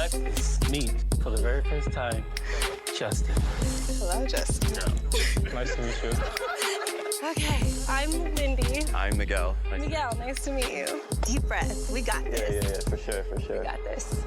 life is meet for the very first time, Justin. Hello, Justin. Yeah. Nice to meet you. Okay, I'm Mindy. I'm Miguel. Miguel, nice to meet you. Deep breath. We got this. Yeah, for sure. We got this.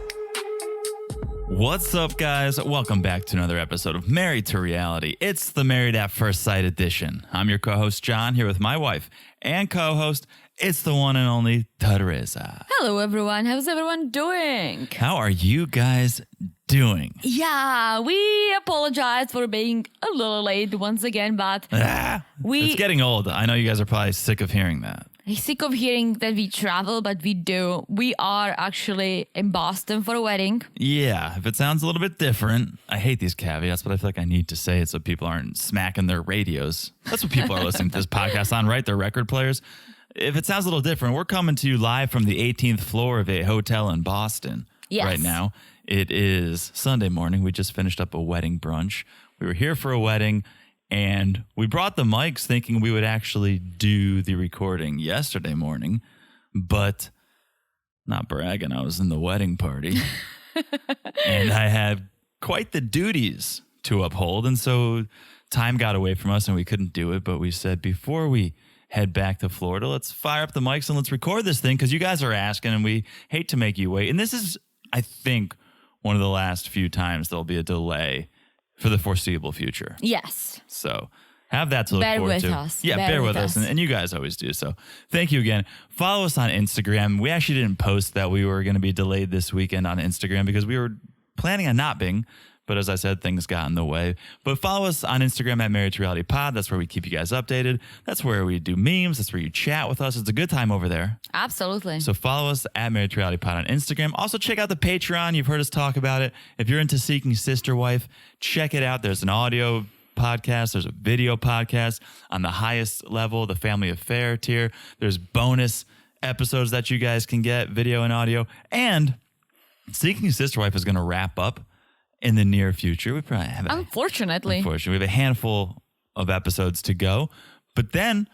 What's up, guys? Welcome back to another episode of Married to Reality. It's the Married at First Sight edition. I'm your co-host, John, here with my wife and co-host. It's the one and only Teresa. Hello, everyone. How's everyone doing? How are you guys doing? Yeah, we apologize for being a little late once again, but It's getting old. I know you guys are probably sick of hearing that. I'm sick of hearing that we travel, but we do. We are actually in Boston for a wedding. Yeah, if it sounds a little bit different, I hate these caveats, but I feel like I need to say it so people aren't smacking their radios. That's what people are listening to this podcast on, right? Their record players. If it sounds a little different, we're coming to you live from the 18th floor of a hotel in Boston right now. It is Sunday morning. We just finished up a wedding brunch. We were here for a wedding, and we brought the mics thinking we would actually do the recording yesterday morning, but not bragging, I was in the wedding party, and I had quite the duties to uphold, and so time got away from us, and we couldn't do it, but we said before we head back to Florida, let's fire up the mics and let's record this thing because you guys are asking and we hate to make you wait. And this is, I think, one of the last few times there'll be a delay for the foreseeable future. Yes. So have that to look forward to. Bear with us. Yeah, bear with us. And you guys always do. So thank you again. Follow us on Instagram. We actually didn't post that we were going to be delayed this weekend on Instagram because we were planning on not being. But as I said, things got in the way. But follow us on Instagram at Married to Reality Pod. That's where we keep you guys updated. That's where we do memes. That's where you chat with us. It's a good time over there. Absolutely. So follow us at Married to Reality Pod on Instagram. Also check out the Patreon. You've heard us talk about it. If you're into Seeking Sister Wife, check it out. There's an audio podcast. There's a video podcast on the highest level, the Family Affair tier. There's bonus episodes that you guys can get, video and audio. And Seeking Sister Wife is going to wrap up in the near future. We probably have Unfortunately, we have a handful of episodes to go, but then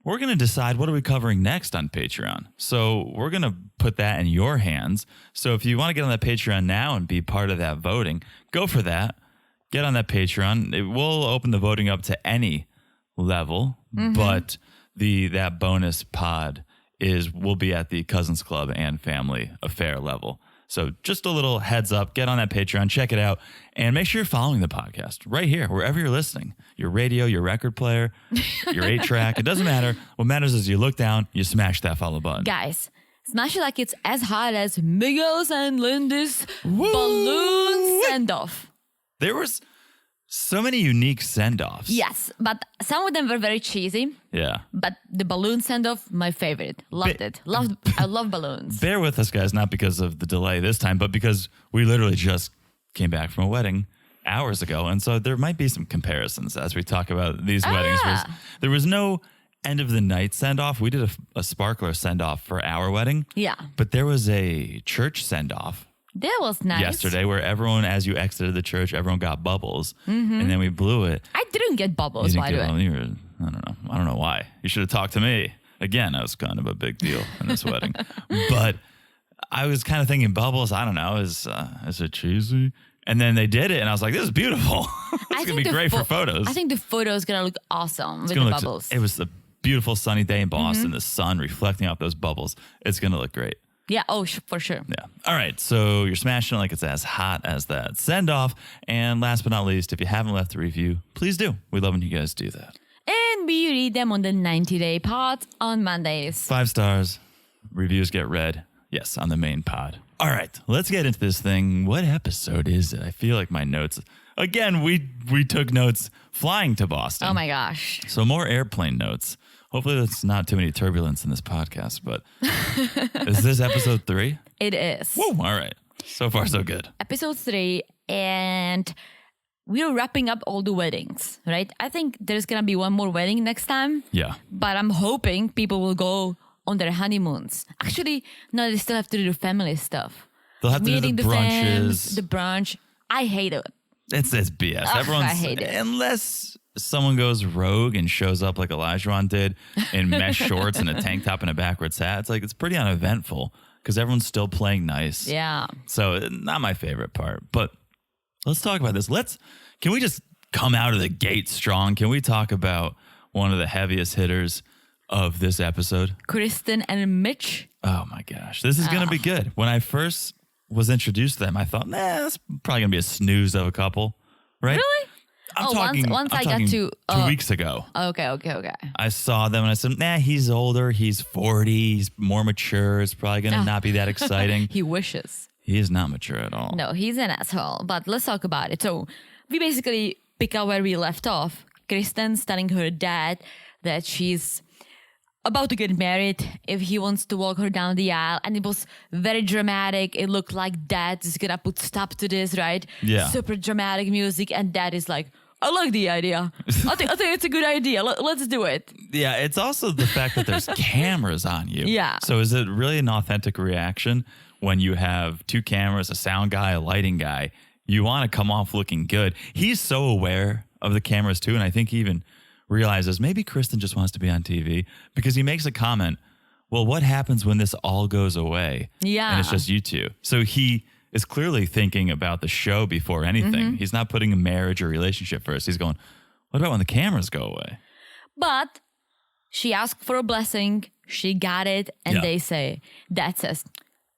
we're going to decide what are we covering next on Patreon. So we're going to put that in your hands. So if you want to get on that Patreon now and be part of that voting, go for that. Get on that Patreon. It will open the voting up to any level, but that bonus pod will be at the Cousins Club and Family Affair level. So just a little heads up, get on that Patreon, check it out, and make sure you're following the podcast right here, wherever you're listening. Your radio, your record player, your 8-track, it doesn't matter. What matters is you look down, you smash that follow button. guys, smash it like it's as hot as Miguel's and Lindy's balloon send-off. There was so many unique send-offs. Yes, but some of them were very cheesy. Yeah. But the balloon send-off, my favorite. Loved it. I love balloons. Bear with us, guys, not because of the delay this time, but because we literally just came back from a wedding hours ago. And so there might be some comparisons as we talk about these weddings. Yeah. There was no end of the night send-off. We did a sparkler send-off for our wedding. Yeah. But there was a church send-off That was nice. yesterday where everyone, as you exited the church, everyone got bubbles. And then we blew it. I didn't get bubbles, by the way. I don't know why. You should have talked to me. Again, that was kind of a big deal in this wedding. But I was kind of thinking bubbles, I don't know, is it cheesy? And then they did it, and I was like, this is beautiful. It's going to be great for photos. I think the photo is going to look awesome with the bubbles. It was a beautiful sunny day in Boston, the sun reflecting off those bubbles. It's going to look great. Yeah, for sure. Yeah. All right. So you're smashing it like it's as hot as that send off. And last but not least, if you haven't left a review, please do. We love when you guys do that. And we read them on the 90-day pod on Mondays. 5 stars. Reviews get read. Yes, on the main pod. All right. Let's get into this thing. What episode is it? I feel like my notes. Again, we took notes flying to Boston. Oh my gosh. So more airplane notes. Hopefully that's not too many turbulence in this podcast, but is this episode 3? It is. Whoa, all right. So far, so good. Episode 3, and we're wrapping up all the weddings, right? I think there's going to be one more wedding next time. Yeah. But I'm hoping people will go on their honeymoons. Actually, no, they still have to do the family stuff. They'll have to Meeting do the brunches. Fans, the brunch. I hate it. It's BS. Ugh, Everyone's, I hate it. Unless someone goes rogue and shows up like Elijah did in mesh shorts and a tank top and a backwards hat. It's like, it's pretty uneventful. because everyone's still playing nice. Yeah. So not my favorite part, but let's talk about this. Can we just come out of the gate strong? Can we talk about one of the heaviest hitters of this episode? Kristen and Mitch. Oh my gosh. This is going to be good. When I first was introduced to them, I thought, that's probably going to be a snooze of a couple, right? Really? Once I got to 2 weeks ago. Okay. I saw them and I said, he's older. He's 40. He's more mature. It's probably going to not be that exciting. He wishes. He is not mature at all. No, he's an asshole. But let's talk about it. So we basically pick up where we left off. Kristen's telling her dad that she's about to get married if he wants to walk her down the aisle. And it was very dramatic. It looked like dad is going to put stop to this, right? Yeah. Super dramatic music. And dad is like, I like the idea. I think it's a good idea. Let's do it. Yeah, it's also the fact that there's cameras on you. Yeah. So is it really an authentic reaction when you have two cameras, a sound guy, a lighting guy? You want to come off looking good. He's so aware of the cameras too, and I think he even realizes maybe Kristen just wants to be on TV because he makes a comment, well, what happens when this all goes away? Yeah. And it's just you two. So he is clearly thinking about the show before anything. Mm-hmm. He's not putting a marriage or relationship first. He's going, what about when the cameras go away? But she asked for a blessing. She got it. And Dad says,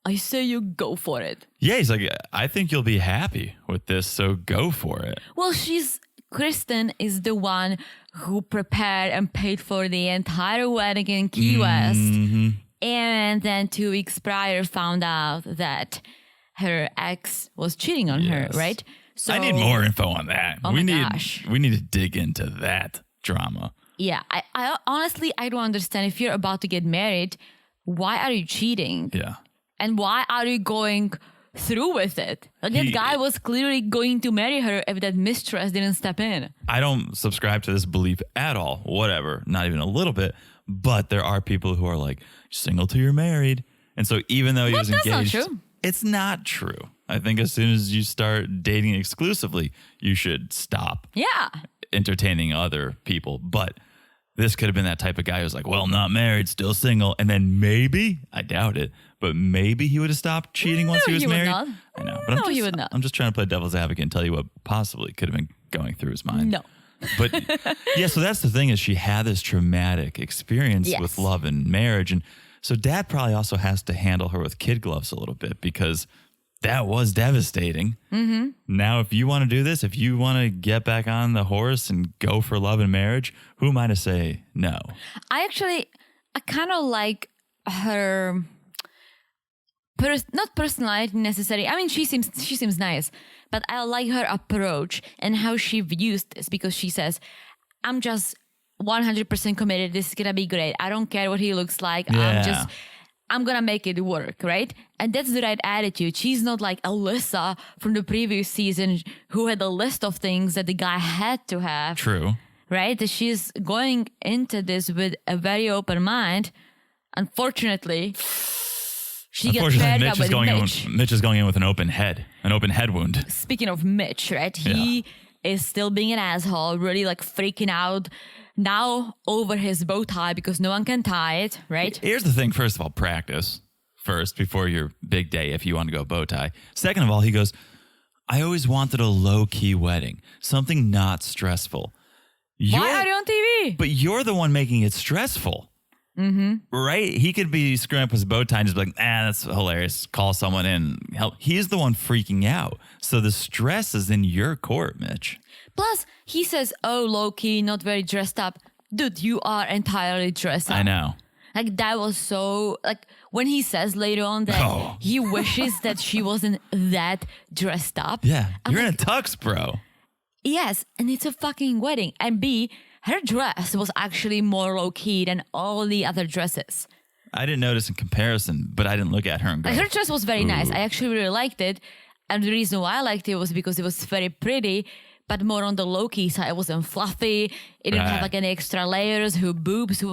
I say you go for it. Yeah, he's like, I think you'll be happy with this, so go for it. Well, Kristen is the one who prepared and paid for the entire wedding in Key West. And then 2 weeks prior found out that her ex was cheating on her, right? So I need more info on that. Oh my gosh. We need to dig into that drama. Yeah, I honestly, I don't understand. If you're about to get married, why are you cheating? Yeah. And why are you going through with it? Like, that guy was clearly going to marry her if that mistress didn't step in. I don't subscribe to this belief at all, whatever, not even a little bit. But there are people who are like, single till you're married. And so even though he was that's engaged, not true. It's not true. I think as soon as you start dating exclusively, you should stop Yeah. entertaining other people. But this could have been that type of guy who's like, well, not married, still single. And then maybe, I doubt it, but maybe he would have stopped cheating once he was he would married. not. I know. But No, he would not. I'm just trying to play devil's advocate and tell you what possibly could have been going through his mind. No. But yeah, so that's the thing is she had this traumatic experience Yes. with love and marriage. And so dad probably also has to handle her with kid gloves a little bit because that was devastating. Mm-hmm. Now, if you want to do this, if you want to get back on the horse and go for love and marriage, who am I to say no? I kind of like her, not personality necessarily. I mean, she seems nice, but I like her approach and how she views this because she says, I'm just 100% committed. This is going to be great. I don't care what he looks like. Yeah. I'm going to make it work, right? And that's the right attitude. She's not like Alyssa from the previous season who had a list of things that the guy had to have. True. Right? That she's going into this with a very open mind. Unfortunately, she gets paired up with Mitch. Mitch is going in with an open head wound. Speaking of Mitch, right? He is still being an asshole, really like freaking out now over his bow tie because no one can tie it, right? Here's the thing. First of all, practice first before your big day if you want to go bow tie. Second of all, he goes, I always wanted a low-key wedding, something not stressful. Why are you on TV? But you're the one making it stressful. Mm-hmm. Right? He could be screwing up his bow tie and just be like, that's hilarious. Call someone in. Help. He's the one freaking out. So the stress is in your court, Mitch. Plus, he says, oh, low-key, not very dressed up. Dude, you are entirely dressed up. I know. Like, that was so... Like, when he says later on that he wishes that she wasn't that dressed up. Yeah. You're in a tux, bro. Yes, and it's a fucking wedding. And B, her dress was actually more low-key than all the other dresses. I didn't notice in comparison, but I didn't look at her and go... Like, her dress was very nice. I actually really liked it. And the reason why I liked it was because it was very pretty, but more on the low-key side. It wasn't fluffy. It didn't have like any extra layers. Her boobs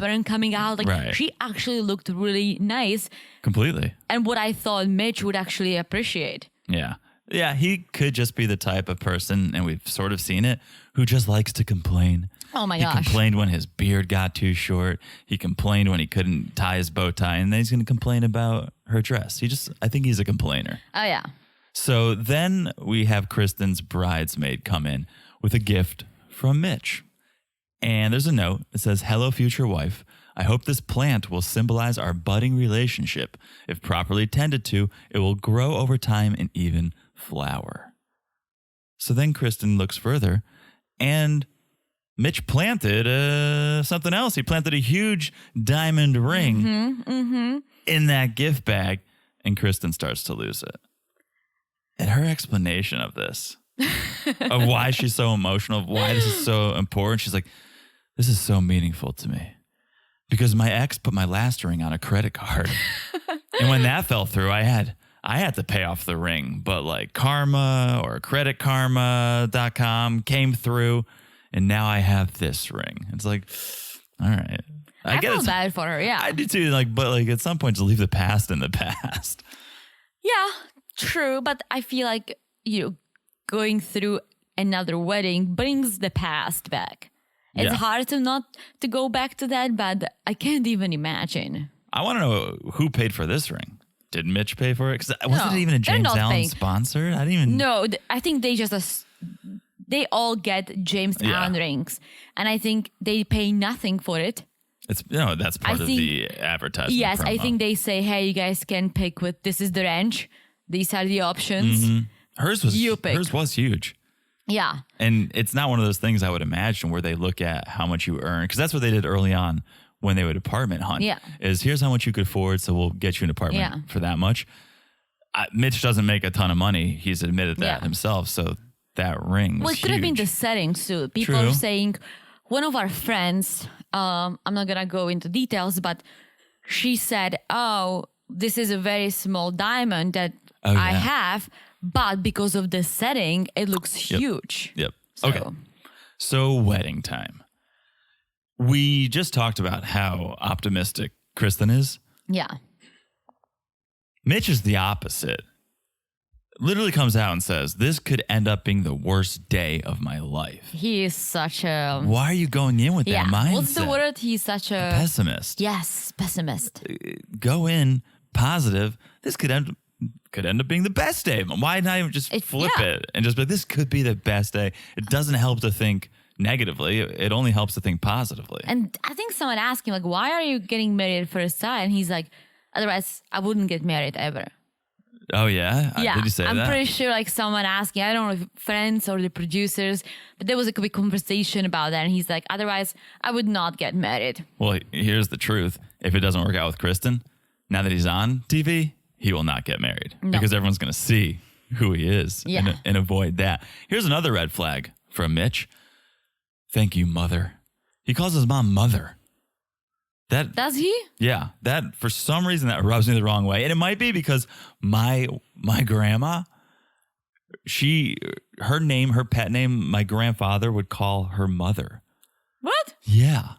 weren't coming out. Like, she actually looked really nice. Completely. And what I thought Mitch would actually appreciate. Yeah. Yeah, he could just be the type of person, and we've sort of seen it, who just likes to complain. Oh my He gosh. complained when his beard got too short. He complained when he couldn't tie his bow tie. And then he's going to complain about her dress. I think he's a complainer. Oh yeah. So then we have Kristen's bridesmaid come in with a gift from Mitch. And there's a note that says, "Hello, future wife. I hope this plant will symbolize our budding relationship. If properly tended to, it will grow over time and even flower." So then Kristen looks further, and Mitch planted something else. He planted a huge diamond ring in that gift bag, and Kristen starts to lose it. And her explanation of this, of why she's so emotional, of why this is so important, she's like, "This is so meaningful to me because my ex put my last ring on a credit card. And when that fell through, I had to pay off the ring, but like Karma or creditkarma.com came through, and now I have this ring." It's like, all right. I get feel it. bad for her. Yeah. I do too. But at some point, just leave the past in the past. Yeah, true. But I feel like, going through another wedding brings the past back. It's Yeah. hard to go back to that, but I can't even imagine. I want to know who paid for this ring. Did Mitch pay for it? Because wasn't it even a they're James not Allen paying. sponsor? I didn't even. No, I think they all get James Yeah. Allen rings, and I think they pay nothing for it. That's part of think- the advertising. Yes, I promo. think they say, "Hey, you guys can pick with this is the range. These are the options." hers you pick. was huge. Yeah. And it's not one of those things I would imagine where they look at how much you earn, because that's what they did early on when they would apartment hunt. Yeah. Is here's how much you could afford, so we'll get you an apartment Yeah. for that much. Mitch doesn't make a ton of money. He's admitted that Yeah. himself. So that ring was Well, it could have been the huge. settings too. People True. are saying, one of our friends, I'm not going to go into details, but she said, "Oh, this is a very small diamond that Oh, I yeah. have, but because of the setting, it looks huge." Yep. So- Okay. So wedding time. We just talked about how optimistic Kristen is. Yeah. Mitch is the opposite. Literally comes out and says, "This could end up being the worst day of my life." He is such a... Why are you going in with Yeah. that mindset? What's the word? He's such a... Pessimist. Yes, pessimist. Go in positive. This could end up being the best day. Why not even just flip yeah. it and just be, "This could be the best day"? It doesn't help to think negatively. It only helps to think positively. And I think someone asked him, like, "Why are you getting married at first sight?" And he's like, "Otherwise, I wouldn't get married ever." Oh yeah? Yeah, Did you say I'm that? pretty sure like someone asking, I don't know if friends or the producers, but there was a big conversation about that. And he's like, "Otherwise, I would not get married." Well, here's the truth. If it doesn't work out with Kristen, now that he's on TV, he will not get married because everyone's going to see who he is Yeah. and avoid that. Here's another red flag from Mitch. "Thank you, mother." He calls his mom mother. Does he? Yeah, that for some reason that rubs me the wrong way. And it might be because my grandma, her pet name, my grandfather would call her mother. What? Yeah.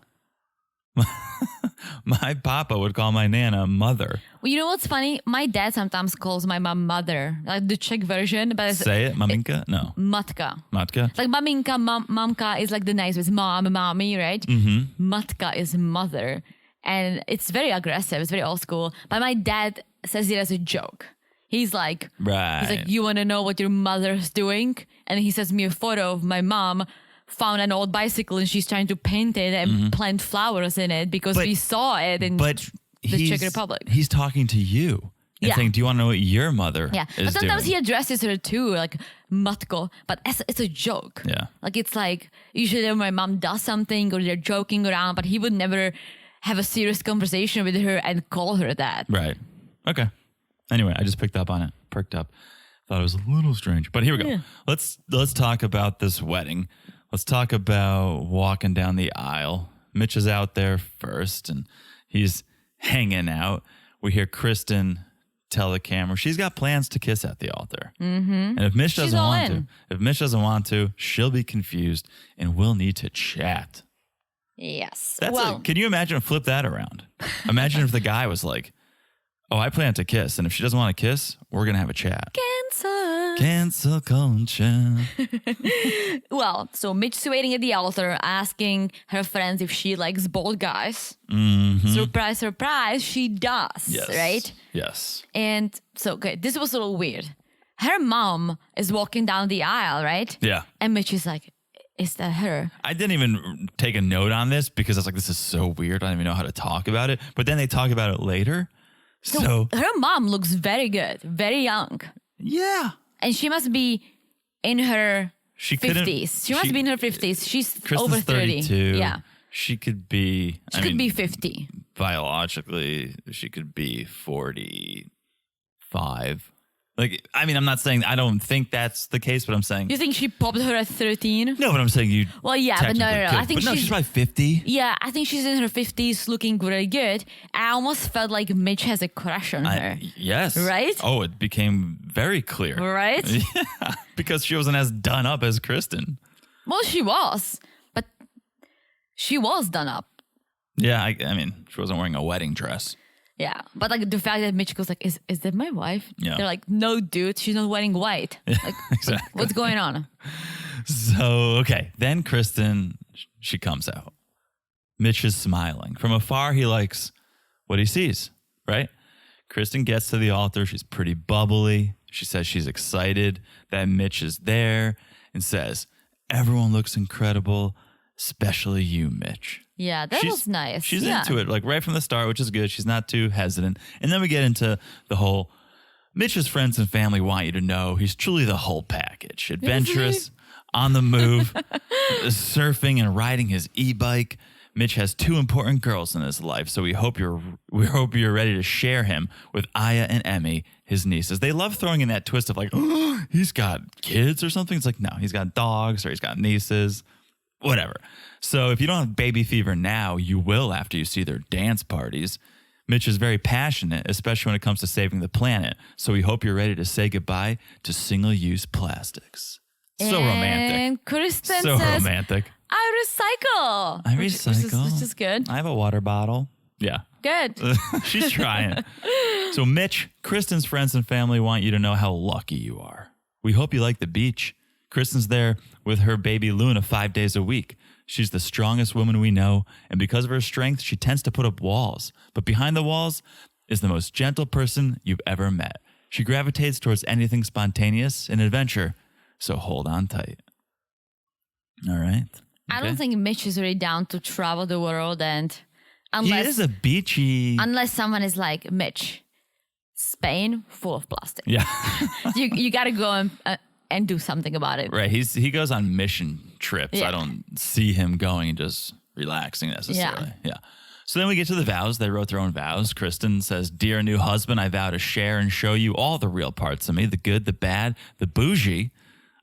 My papa would call my nana mother. Well, you know what's funny? My dad sometimes calls my mom mother, like the Czech version, but it's Say it, maminka? No. matka. Matka? Like maminka, mamka is like the nice with mom, mommy, right? Mm-hmm. Matka is mother. And it's very aggressive. It's very old school. But my dad says it as a joke. He's like, Right. "You want to know what your mother's doing?" And he sends me a photo of my mom found an old bicycle and she's trying to paint it and plant flowers in it because But- we saw it in But the Czech Republic. He's talking to you and Yeah. saying, "Do you want to know what your mother Yeah, is but sometimes doing?" he addresses her too, like matko, but it's a joke. Yeah. Like it's like usually when my mom does something or they're joking around, but he would never have a serious conversation with her and call her that. Right. Okay. Anyway, I just picked up on it, perked up. Thought it was a little strange, but here we go. Yeah. Let's talk about this wedding. Let's talk about walking down the aisle. Mitch is out there first, and he's hanging out. We hear Kristen tell the camera she's got plans to kiss at the altar. Mm-hmm. And if Mitch doesn't all want in. to, she'll be confused, and we'll need to chat. Yes. Can you imagine flip that around? Imagine if the guy was like, "Oh, I plan to kiss, and if she doesn't want to kiss, we're gonna have a chat." can Cancel culture. Well, so Mitch's waiting at the altar asking her friends if she likes bald guys. Surprise, surprise, she does, Yes. right? Yes. And so, okay, this was a little weird. Her mom is walking down the aisle, right? Yeah. And Mitch is like, is that her? I didn't even take a note on this because I was like, this is so weird. I don't even know how to talk about it. But then they talk about it later. So Her mom looks very good, very young. yeah. And she must be in her She couldn't- 50s. She must be in her 50s. She's Kristen's over 30. 32. Yeah. She could be, She could be 50. biologically, she could be 45. Like, I mean, I'm not saying, I don't think that's the case, but I'm saying, You think she popped her at 13? no, but I'm saying you. Well, yeah, but no. technically I could. think But no, she's she's probably 50. Yeah, I think she's in her 50s looking really good. I almost felt like Mitch has a crush on her. Yes. Right? Oh, it became very clear. Right? Yeah, because she wasn't as done up as Kristen. Well, she was. But she was done up. Yeah, I mean, she wasn't wearing a wedding dress. Yeah. But like the fact that Mitch goes like, is that my wife? Yeah. They're like, no, dude, she's not wearing white. Like, Exactly. what's going on? So, okay. Then Kristen, she comes out. Mitch is smiling. From afar, he likes what he sees, right? Kristen gets to the altar. She's pretty bubbly. She says she's excited that Mitch is there and says, everyone looks incredible, especially you, Mitch. Yeah, that was nice. She's Yeah. into it, like right from the start, which is good. She's not too hesitant. And then we get into the whole Mitch's friends and family want you to know he's truly the whole package. Adventurous, on the move, surfing and riding his e-bike. Mitch has two important girls in his life, so we hope you're ready to share him with Aya and Emmy, his nieces. They love throwing in that twist of like, oh, he's got kids or something. It's like, no, he's got dogs or he's got nieces. Whatever. So if you don't have baby fever now, you will after you see their dance parties. Mitch is very passionate, especially when it comes to saving the planet. So we hope you're ready to say goodbye to single-use plastics. So romantic. And Kristen So says, romantic. I recycle. I Which recycle. is good. I have a water bottle. Yeah. Good. She's trying. So Mitch, Kristen's friends and family want you to know how lucky you are. We hope you like the beach. Kristen's there with her baby Luna 5 days a week. She's the strongest woman we know, and because of her strength, she tends to put up walls. But behind the walls is the most gentle person you've ever met. She gravitates towards anything spontaneous and adventure, so hold on tight. All right. I don't think Mitch is really down to travel the world, and He is a beachy. unless someone is like, Mitch, Spain full of plastic. Yeah. you got to go and do something about it. Right. He goes on mission trips. Yeah. I don't see him going and just relaxing necessarily. Yeah. So then we get to the vows. They wrote their own vows. Kristen says, dear new husband, I vow to share and show you all the real parts of me, the good, the bad, the bougie.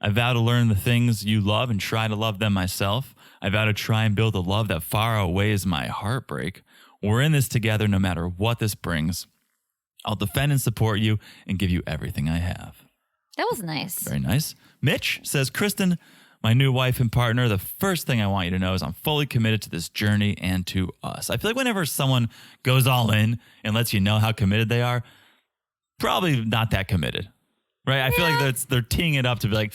I vow to learn the things you love and try to love them myself. I vow to try and build a love that far outweighs my heartbreak. We're in this together no matter what this brings. I'll defend and support you and give you everything I have. That was nice. Very nice. Mitch says, Kristen, my new wife and partner, the first thing I want you to know is I'm fully committed to this journey and to us. I feel like whenever someone goes all in and lets you know how committed they are, probably not that committed, right? I feel like they're teeing it up to be like,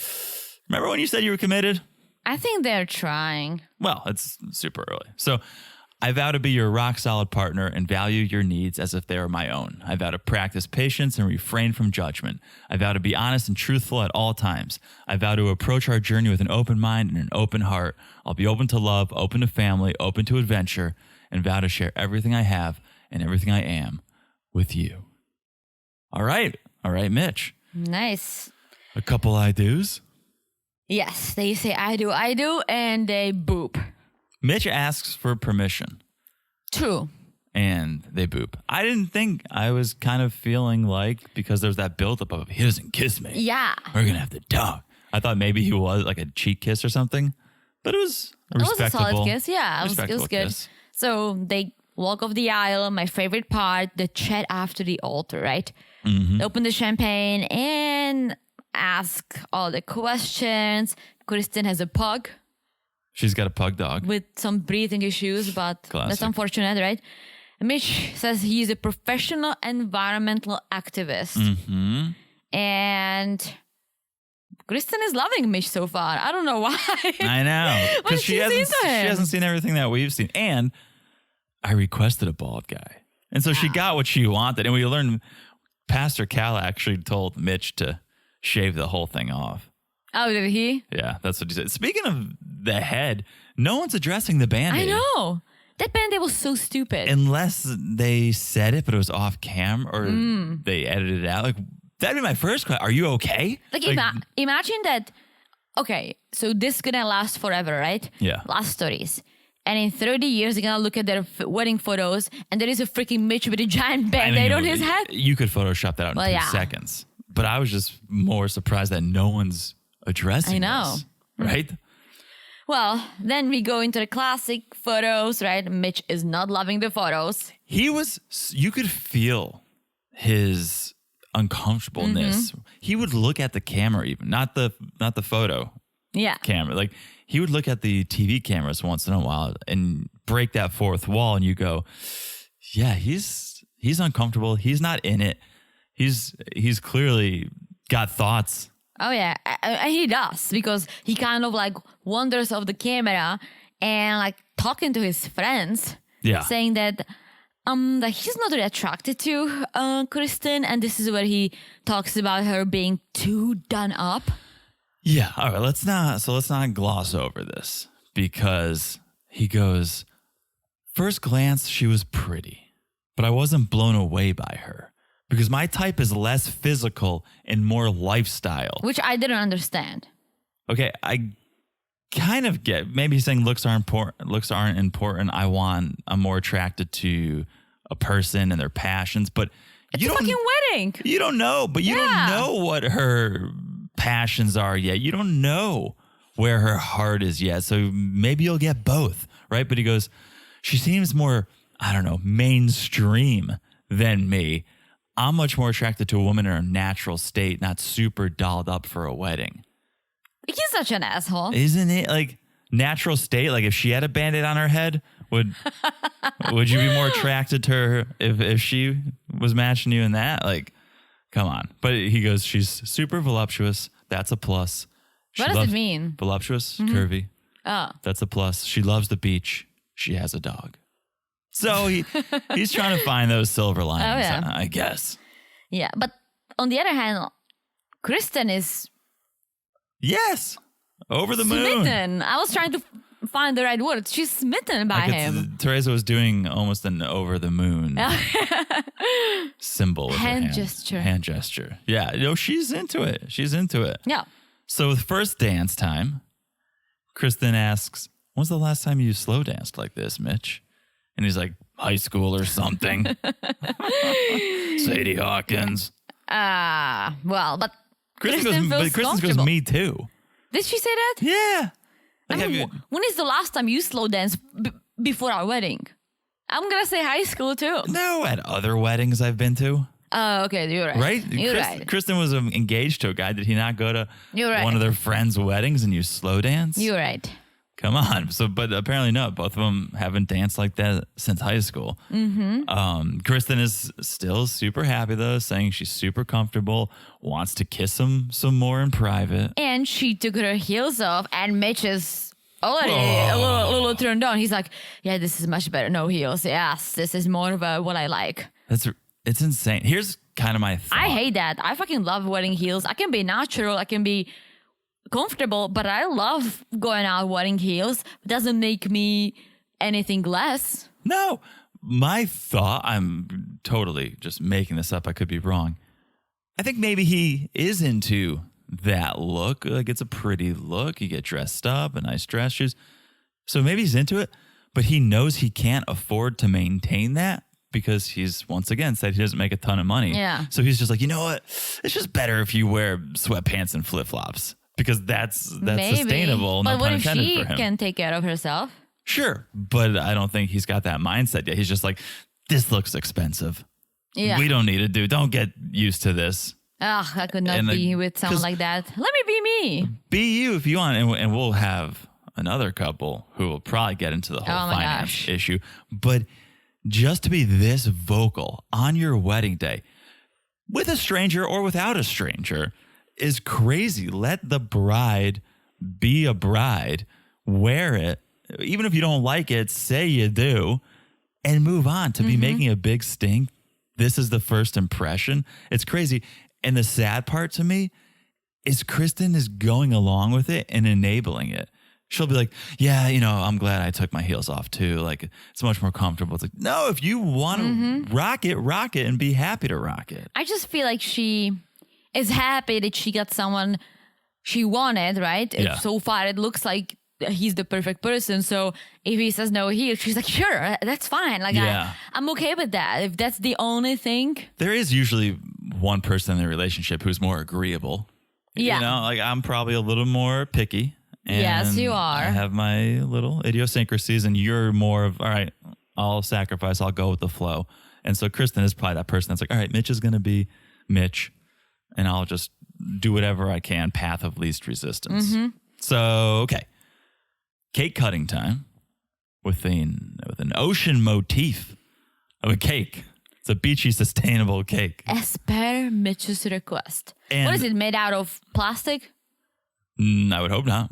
remember when you said you were committed? I think they're trying. Well, it's super early. So I vow to be your rock solid partner and value your needs as if they were my own. I vow to practice patience and refrain from judgment. I vow to be honest and truthful at all times. I vow to approach our journey with an open mind and an open heart. I'll be open to love, open to family, open to adventure, and vow to share everything I have and everything I am with you. All right. All right, Mitch. Nice. A couple I do's. Yes, they say I do, and they boop. Mitch asks for permission. True. And they boop. I didn't think. I was kind of feeling like, because there's that buildup of, he doesn't kiss me, Yeah. we're going to have to dog. I thought maybe he was like a cheek kiss or something, but it was a It was a respectable, solid kiss. Yeah, it was respectable good. kiss. So they walk off the aisle. My favorite part, the chat after the altar, right? Mm-hmm. They open the champagne and ask all the questions. Kristen has a pug She's got a pug dog. with some breathing issues, but Classic. that's unfortunate, right? Mitch says he's a professional environmental activist. Mm-hmm. And Kristen is loving Mitch so far. I don't know why. I know. Because she hasn't seen everything that we've seen. And I requested a bald guy. And so she got what she wanted. And we learned Pastor Cal actually told Mitch to shave the whole thing off. Oh, did he? Yeah, that's what he said. Speaking of the head, no one's addressing the Band-Aid. I know. That Band-Aid was so stupid. Unless they said it, but it was off cam or they edited it out. Like, that'd be my first question. Are you okay? Like imagine that. Okay, so this is gonna last forever, right? Yeah. Last stories. And in 30 years, they're gonna look at their wedding photos and there is a freaking Mitch with a giant Band-Aid on his head. You could Photoshop that out in 2 seconds. But I was just more surprised that no one's addressing this. Right? Well, then we go into the classic photos, right? Mitch is not loving the photos. You could feel his uncomfortableness. He would look at the camera even, not the photo camera. Like he would look at the TV cameras once in a while and break that fourth wall and you go, yeah, he's uncomfortable. He's not in it. He's clearly got thoughts. Oh yeah, he does because he kind of like wanders off the camera and like talking to his friends, saying that he's not really attracted to Kristen, and this is where he talks about her being too done up. Yeah, all right. Let's not gloss over this because he goes, first glance she was pretty, but I wasn't blown away by her. Because my type is less physical and more lifestyle. Which I didn't understand. Okay, I kind of get. Maybe he's saying looks aren't important. I'm more attracted to a person and their passions. But it's a fucking wedding. You don't know. But you don't know what her passions are yet. You don't know where her heart is yet. So maybe you'll get both, right? But he goes, she seems more, I don't know, mainstream than me. I'm much more attracted to a woman in her natural state, not super dolled up for a wedding. He's such an asshole. Isn't it? Like, natural state, like if she had a Band-Aid on her head, would you be more attracted to her if she was matching you in that? Like, come on. But he goes, she's super voluptuous. That's a plus. What does it mean? Voluptuous, curvy. Oh. That's a plus. She loves the beach. She has a dog. So he's trying to find those silver linings, I guess. Yeah, but on the other hand, Kristen is... Yes, over the moon. Smitten. I was trying to find the right word. She's smitten by him. Teresa was doing almost an over the moon symbol with her hand. Hand gesture. Yeah, she's into it. Yeah. So the first dance time, Kristen asks, when's the last time you slow danced like this, Mitch? And he's like, high school or something. Sadie Hawkins. Well, but Kristen goes, me too. Did she say that? Yeah. When is the last time you slow danced before our wedding? I'm going to say high school too. No, at other weddings I've been to. Oh, okay. You're right. Right? Right. Kristen was engaged to a guy. Did he not go to one of their friends' weddings and you slow dance? You're right. Come on. But apparently no, both of them haven't danced like that since high school. Kristen is still super happy though, saying she's super comfortable, wants to kiss him some more in private. And she took her heels off and Mitch is already a little turned on. He's like, yeah, this is much better. No heels. Yes, this is more of what I like. It's insane. Here's kind of my thought. I hate that. I fucking love wearing heels. I can be natural. I can be comfortable, but I love going out wearing heels. It doesn't make me anything less. No, my thought, I'm totally just making this up. I could be wrong. I think maybe he is into that look. Like it's a pretty look. You get dressed up, a nice dress shoes. So maybe he's into it, but he knows he can't afford to maintain that because he's once again said he doesn't make a ton of money. Yeah. So he's just like, you know what? It's just better if you wear sweatpants and flip-flops. Because that's sustainable. But no what if for she him. can take care of herself? Sure, but I don't think he's got that mindset yet. He's just like, this looks expensive. Yeah, we don't need to Don't get used to this. Ugh, I could not be with someone like that. Let me be me. Be you if you want, and we'll have another couple who will probably get into the whole finance issue. But just to be this vocal on your wedding day. with a stranger or without a stranger is crazy. Let the bride be a bride, wear it. Even if you don't like it, say you do, and move on. To be making a big stink, this is the first impression. It's crazy. And the sad part to me is Kristen is going along with it and enabling it. She'll be like, yeah, I'm glad I took my heels off too. Like, it's much more comfortable. It's like, no, if you want to rock it and be happy to rock it. I just feel like she is happy that she got someone she wanted, right? Yeah. So far, it looks like he's the perfect person. So if he says no here, she's like, sure, that's fine. Like, Yeah. I'm okay with that. If that's the only thing. There is usually one person in the relationship who's more agreeable. Yeah. Like I'm probably a little more picky. And Yes, you are. I have my little idiosyncrasies, and you're more of, all right, I'll sacrifice, I'll go with the flow. And so Kristen is probably that person that's like, all right, Mitch is going to be Mitch, and I'll just do whatever I can, path of least resistance. So, okay. Cake cutting time with an ocean motif of a cake. It's a beachy, sustainable cake. As per Mitch's request. And- What is it, made out of plastic? I would hope not.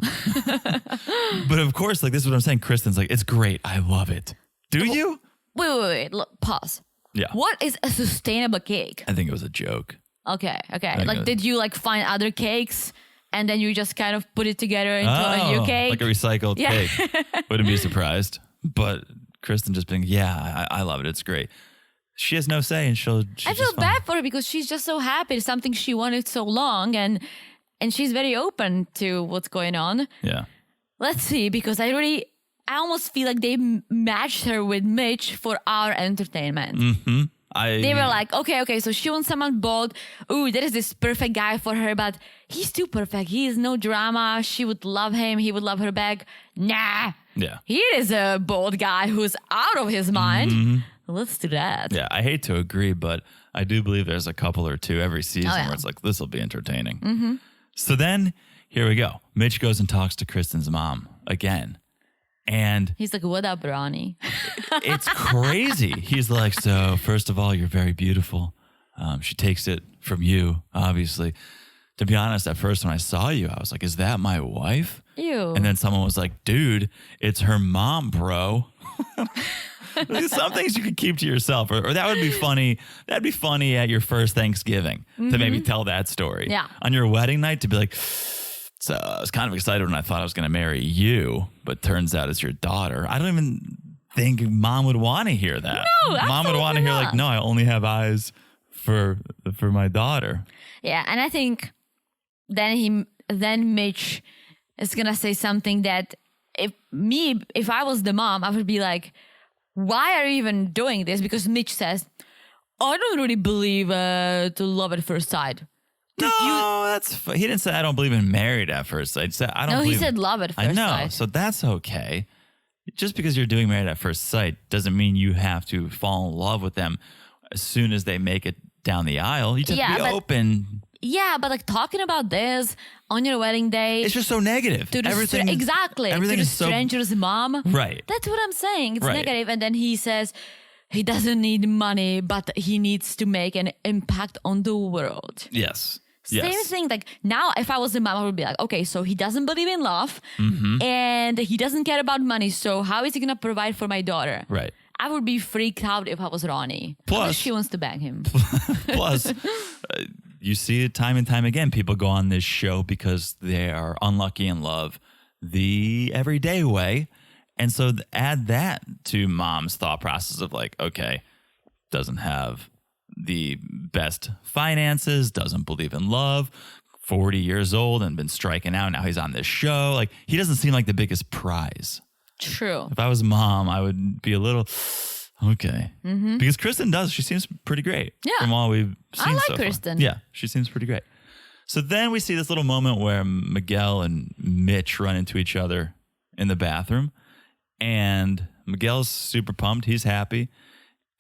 But of course, like, this is what I'm saying. Kristen's like, it's great. I love it. Do you? Wait. Look, pause. Yeah. What is a sustainable cake? I think it was a joke. Okay. think Like, it- did you like find other cakes and then you just kind of put it together into a new cake? Like a recycled Yeah. cake. Wouldn't be surprised. But Kristen just being, yeah, I love it. It's great. She has no say, and she's I feel just fine. bad for her because she's just so happy. It's something she wanted so long, and she's very open to what's going on. Yeah. Let's see, because I almost feel like they matched her with Mitch for our entertainment. They were like, okay, so she wants someone bold. Ooh, there is this perfect guy for her, but he's too perfect. He is no drama. She would love him. He would love her back. Nah. Yeah. Here is a bold guy who's out of his mind. Let's do that. Yeah, I hate to agree, but I do believe there's a couple or two every season yeah. where it's like, this will be entertaining. So then, here we go. Mitch goes and talks to Kristen's mom again. And He's like, what up, Ronnie? it's crazy. He's like, so first of all, you're very beautiful. She takes it from you, obviously. To be honest, at first when I saw you, I was like, is that my wife? Ew. And then someone was like, dude, it's her mom, bro. Some things you could keep to yourself, or that would be funny. That'd be funny at your first Thanksgiving to maybe tell that story. Yeah. On your wedding night to be like, so I was kind of excited when I thought I was going to marry you, but turns out it's your daughter. I don't even think mom would want to hear that. No, mom would want to absolutely hear like, not. no, I only have eyes for my daughter. Yeah, and I think then Mitch is gonna say something that if I was the mom, I would be like, why are you even doing this? Because Mitch says, I don't really believe to love at first sight. No, he didn't say I don't believe in married at first sight. He said, I don't No, he believe said love at I first know, sight. so that's okay. Just because you're doing married at first sight doesn't mean you have to fall in love with them as soon as they make it down the aisle. You just Yeah, be but- open. Yeah, but like talking about this on your wedding day It's just so negative. to the Everything exactly everything to the is so stranger's mom. right. That's what I'm saying. It's Right. negative. And then he says he doesn't need money, but he needs to make an impact on the world. Yes. Same Yes. thing. Like now, if I was a mom, I would be like, okay, so he doesn't believe in love and he doesn't care about money. So how is he going to provide for my daughter? Right. I would be freaked out if I was Ronnie. Plus- Unless she wants to bang him. Plus, you see it time and time again. People go on this show because they are unlucky in love the everyday way. And so add that to mom's thought process of like, okay, doesn't have the best finances, doesn't believe in love, 40 years old and been striking out. Now he's on this show. Like, he doesn't seem like the biggest prize. True. If I was mom, I would be a little okay. Because Kristen does. She seems pretty great. Yeah. From all we've seen like so far. Kristen. Yeah, she seems pretty great. So then we see this little moment where Miguel and Mitch run into each other in the bathroom. And Miguel's super pumped. He's happy.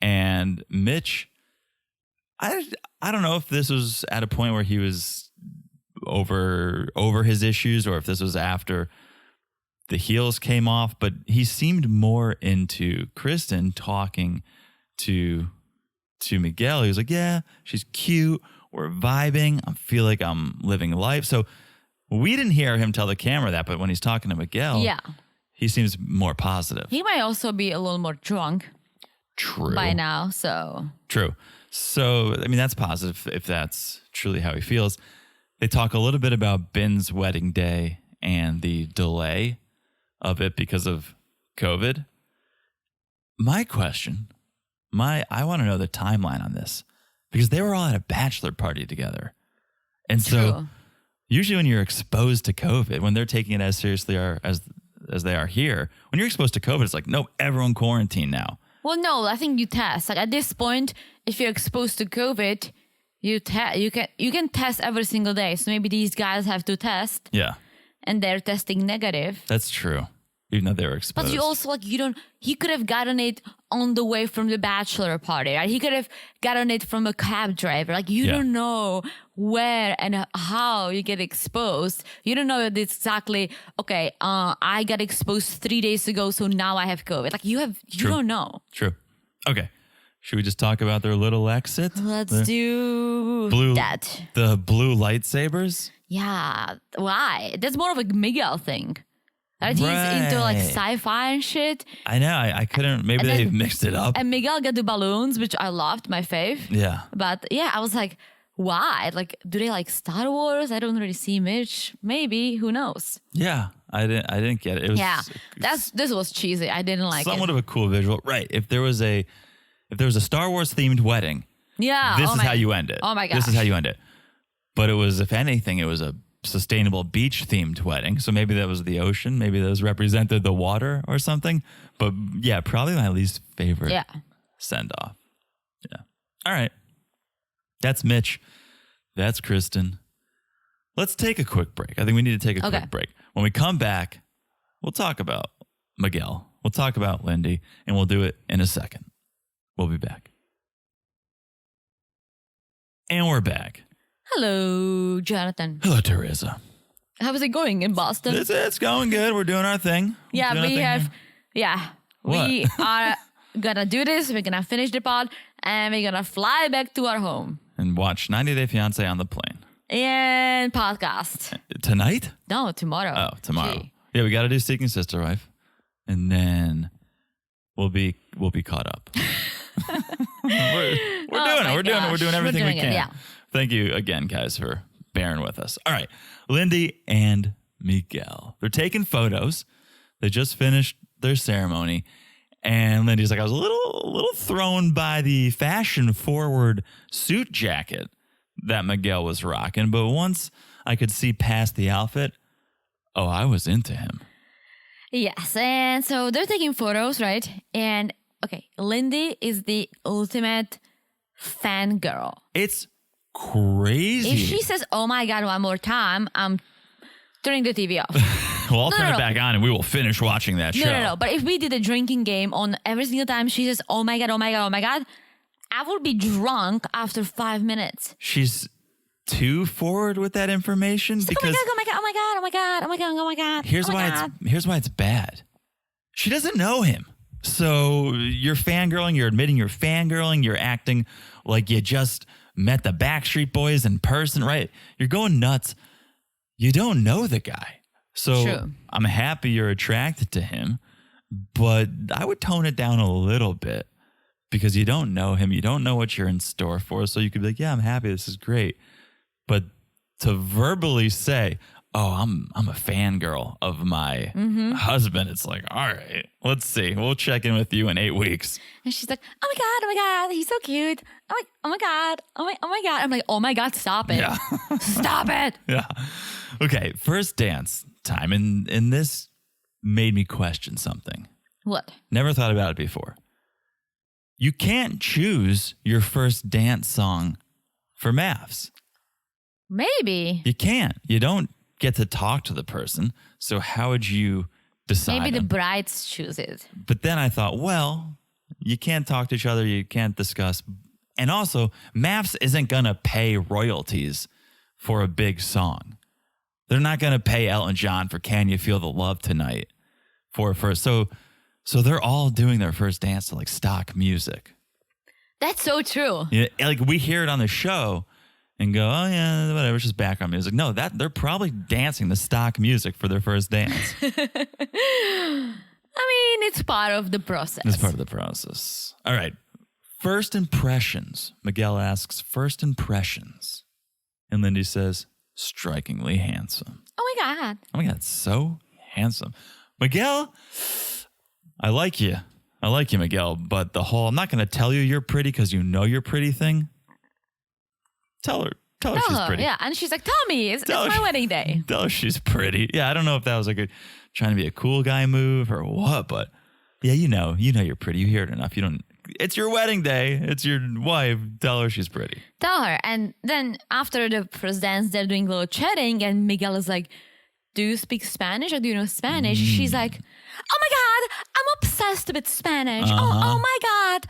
And Mitch, I don't know if this was at a point where he was over his issues or if this was after the heels came off, but he seemed more into Kristen talking to to Miguel, he was like, yeah, she's cute. We're vibing. I feel like I'm living life. So we didn't hear him tell the camera that, but when he's talking to Miguel, Yeah. he seems more positive. He might also be a little more drunk True. by now. So True. So, I mean, that's positive if that's truly how he feels. They talk a little bit about Ben's wedding day and the delay of it because of COVID. My question, I want to know the timeline on this because they were all at a bachelor party together. And so True. usually when you're exposed to COVID, when they're taking it as seriously as they are here, when you're exposed to COVID, it's like, no, everyone quarantine now. Well, no, I think you test. Like at this point, if you're exposed to COVID, you can test every single day. So maybe these guys have to test, Yeah, and they're testing negative. that's true. Even though they were exposed. But you also he could have gotten it on the way from the bachelor party, right? He could have gotten it from a cab driver. Like you Yeah. don't know where and how you get exposed. You don't know that it's exactly, okay, I got exposed 3 days ago, so now I have COVID. Like you True. don't know. True. Okay. Should we just talk about their little exit? Let's The do blue, that. The blue lightsabers? Yeah. Why? That's more of a Miguel thing. Right? He's into like Right. sci-fi and shit. I know. I couldn't. Maybe And they then- mixed it up. And Miguel got the balloons, which I loved, my fave. Yeah. But yeah, I was like, why? Like, do they like Star Wars? I don't really see Mitch. Maybe. Who knows? Yeah. I didn't get it. It was Yeah. This was cheesy. I didn't like somewhat it. of a cool visual. Right. If there was a Star Wars themed wedding, Yeah. this oh is my- how you end it. Oh my This is gosh. how you end it. But it was, if anything, it was a sustainable beach themed wedding. So maybe that was the ocean. Maybe that was represented the water or something. But yeah, probably my least favorite Yeah. send off. Yeah. All right. That's Mitch. That's Kristen. Let's take a quick break. I think we need to take a Okay. quick break. When we come back, we'll talk about Miguel. We'll talk about Lindy, and we'll do it in a second. We'll be back. And we're back. Hello, Jonathan. Hello, Teresa. How's it going in Boston? It's going good. We're doing our thing. Yeah, Doing our we thing have. here. Yeah, What? we are gonna do this. We're gonna finish the pod, and we're gonna fly back to our home And watch 90 Day Fiance on the plane. and podcast. Tonight? No, tomorrow. Oh, tomorrow. Gee. Yeah, we got to do Seeking Sister Wife. And then we'll be caught up. we're Oh doing it. my We're doing it. We're gosh. doing We're everything doing we it, can. yeah. Thank you again, guys, for bearing with us. All right. Lindy and Miguel. They're taking photos. They just finished their ceremony. And Lindy's like, I was a little thrown by the fashion forward suit jacket that Miguel was rocking. But once I could see past the outfit, oh, I was into him. Yes, and so they're taking photos, right? And okay, Lindy is the ultimate fangirl. It's crazy. If she says, "Oh my god," one more time, I'm turning the TV off. Well, I'll No, turn no, it no. back on and we will finish watching that show. No. But if we did a drinking game on every single time she says, "Oh my god, oh my god, oh my god," I would be drunk after 5 minutes. She's too forward with that information She's like, because oh my god, oh my god, oh my god, oh my god, oh my god. here's oh my why god. here's why it's bad. She doesn't know him. So you're fangirling, you're admitting you're fangirling, you're acting like you just met the Backstreet Boys in person, right? You're going nuts. You don't know the guy. So True. I'm happy you're attracted to him, but I would tone it down a little bit because you don't know him. You don't know what you're in store for. So you could be like, yeah, I'm happy. This is great. But to verbally say, oh, I'm a fangirl of my husband, it's like, all right, let's see. We'll check in with you in 8 weeks. And she's like, oh my god, he's so cute. I'm like, oh my god, oh my god. I'm like, oh my god, stop it. Yeah. Stop it. Yeah. Okay. First dance time. And this made me question something. What? Never thought about it before. You can't choose your first dance song for MAFs. Maybe. You can't. You don't get to talk to the person. So how would you decide? Maybe the them? brides choose it. But then I thought, well, you can't talk to each other. You can't discuss. And also, MAFs isn't going to pay royalties for a big song. They're not going to pay Elton John for Can You Feel the Love Tonight for first. So they're all doing their first dance to like stock music. That's so true. Yeah, like we hear it on the show and go, oh yeah, whatever, it's just background music. No, they're probably dancing the stock music for their first dance. I mean, it's part of the process. It's part of the process. All right. First impressions. Miguel asks, first impressions. And Lindy says, strikingly handsome. Oh my God. Oh my God, so handsome. Miguel, I like you. I like you, Miguel, but the whole, I'm not going to tell you you're pretty because you know you're pretty thing. Tell her she's pretty. Yeah, and she's like, tell me, it's my wedding day. Tell her she's pretty. Yeah, I don't know if that was like trying to be a cool guy move or what, but yeah, you know you're pretty. You hear it enough. It's your wedding day. It's your wife. Tell her she's pretty. Tell her. And then after the first dance, they're doing a little chatting, and Miguel is like, do you speak Spanish or do you know Spanish? She's like, oh my God, I'm obsessed with Spanish. Oh my God.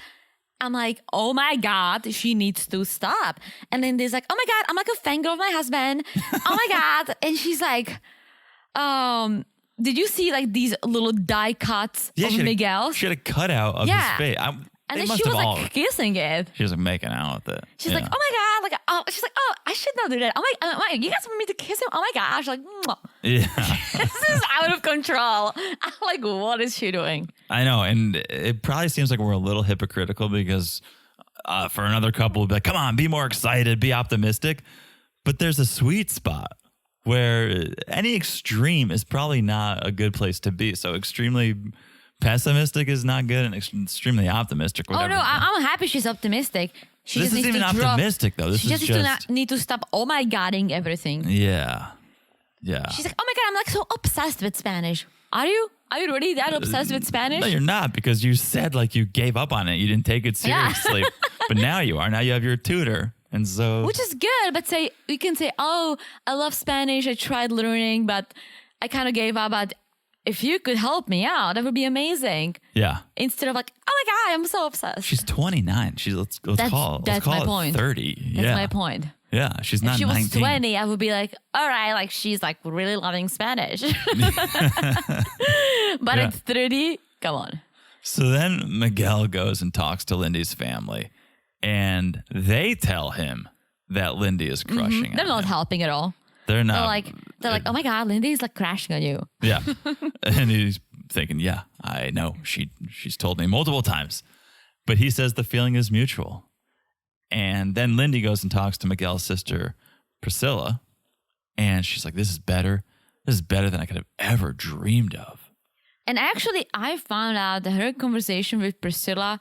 I'm like, oh my God, she needs to stop. And then there's like, oh my God, I'm like a fangirl of my husband. Oh my God. And she's like, did you see like these little die cuts of Miguel's? She had a cutout of his face. And then she was like kissing it. She was like making out with it. She's like, oh my God. She's like, oh, I should not do that. Oh my, you guys want me to kiss him? Oh my gosh. Like, mwah. Yeah. This is out of control. I'm like, what is she doing? I know. And it probably seems like we're a little hypocritical because for another couple, we'll be like, come on, be more excited, be optimistic. But there's a sweet spot where any extreme is probably not a good place to be. So extremely pessimistic is not good and extremely optimistic. Whatever. Oh no, I'm happy she's optimistic. She this just isn't needs even to optimistic though. This she is just need to stop oh my godding everything. Yeah. She's like, oh my God, I'm like so obsessed with Spanish. Are you? Are you really that obsessed with Spanish? No, you're not, because you said like you gave up on it. You didn't take it seriously. But now you are. Now you have your tutor. And so, which is good, but we can say, oh, I love Spanish. I tried learning, but I kind of gave up. But if you could help me out, that would be amazing. Yeah. Instead of like, oh my God, I'm so obsessed. She's 29. Let's call my point. 30. That's my point. Yeah, she's not 19. If she was 20, I would be like, all right, like she's like really loving Spanish. But at 30, come on. So then Miguel goes and talks to Lindy's family, and they tell him that Lindy is crushing on They're not him. helping at all. They're not. They're like, oh my God, Lindy's like crashing on you. Yeah. And he's thinking, yeah, I know. She's told me multiple times. But he says the feeling is mutual. And then Lindy goes and talks to Miguel's sister, Priscilla. And she's like, this is better. This is better than I could have ever dreamed of. And actually, I found out that her conversation with Priscilla,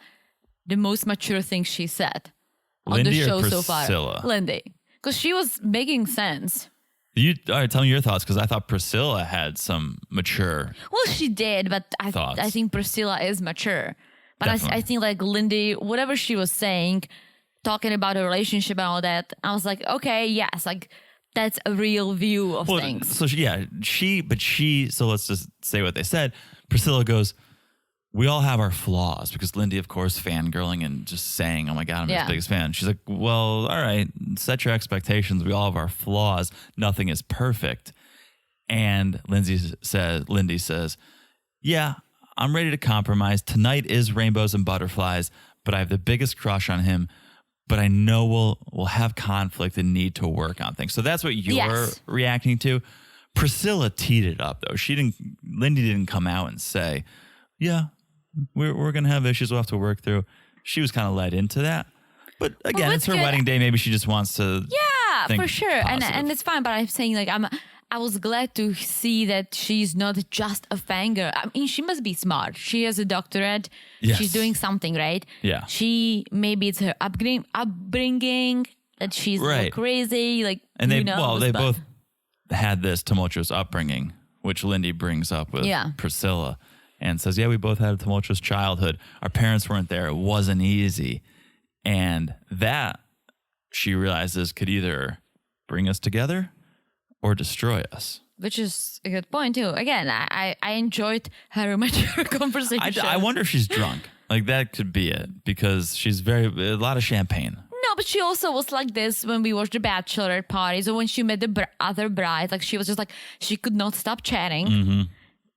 the most mature thing she said on the show so far. Lindy. Because she was making sense. All right, tell me your thoughts, because I thought Priscilla had some mature. Well, she did, but I think Priscilla is mature. But I think like Lindy, whatever she was saying, talking about her relationship and all that, I was like, okay, yes, like that's a real view of things. So so let's just say what they said. Priscilla goes, we all have our flaws, because Lindy, of course, fangirling and just saying, oh my God, I'm his biggest fan. She's like, well, all right, set your expectations. We all have our flaws. Nothing is perfect. And Lindy says, yeah, I'm ready to compromise. Tonight is rainbows and butterflies, but I have the biggest crush on him. But I know we'll have conflict and need to work on things. So that's what you're reacting to. Priscilla teed it up, though. Lindy didn't come out and say, yeah, we're going to have issues we'll have to work through. She was kind of led into that. But again, it's her wedding day. Maybe she just wants to think for sure. And it's fine. But I'm saying like I was glad to see that she's not just a fangirl. I mean, she must be smart. She has a doctorate. Yes. She's doing something, right? Yeah. Maybe it's her upbringing that she's a little crazy. Like, and they both had this tumultuous upbringing, which Lindy brings up with Priscilla and says, yeah, we both had a tumultuous childhood. Our parents weren't there. It wasn't easy. And that, she realizes, could either bring us together or destroy us. Which is a good point, too. Again, I enjoyed her mature conversation. I wonder if she's drunk. Like, that could be it, because she's a lot of champagne. No, but she also was like this when we watched the bachelorette parties, or when she met the other bride. Like, she was just like, she could not stop chatting. Mm-hmm.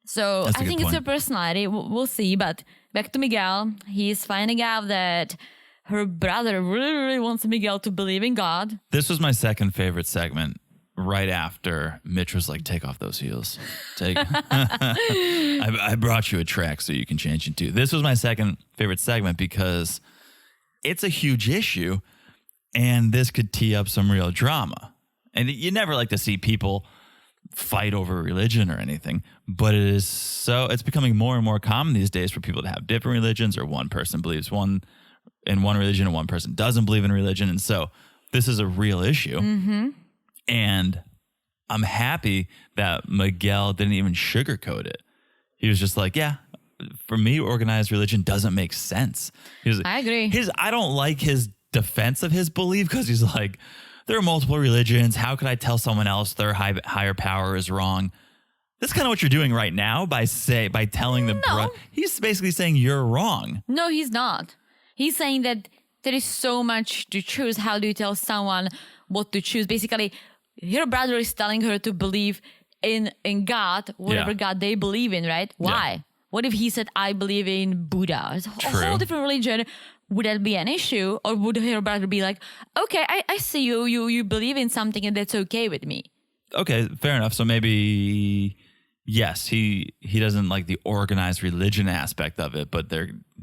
So I think it's her personality. We'll see. But back to Miguel. He's finding out that her brother really, really wants Miguel to believe in God. This was my second favorite segment. Right after Mitch was like, take off those heels. I brought you a track so you can change into. This was my second favorite segment because it's a huge issue and this could tee up some real drama. And you never like to see people fight over religion or anything, but it's becoming more and more common these days for people to have different religions, or one person believes in one religion and one person doesn't believe in religion. And so this is a real issue. Mm-hmm. And I'm happy that Miguel didn't even sugarcoat it. He was just like, yeah, for me, organized religion doesn't make sense. I agree. I don't like his defense of his belief because he's like, there are multiple religions. How could I tell someone else their higher power is wrong? That's kind of what you're doing right now by telling them. He's basically saying you're wrong. No, he's not. He's saying that there is so much to choose. How do you tell someone what to choose? Basically, her brother is telling her to believe in God, whatever God they believe in, right? Why? Yeah. What if he said, I believe in Buddha? It's a whole different religion. Would that be an issue? Or would her brother be like, okay, I see you believe in something and that's okay with me? Okay, fair enough. So maybe, yes, he doesn't like the organized religion aspect of it, but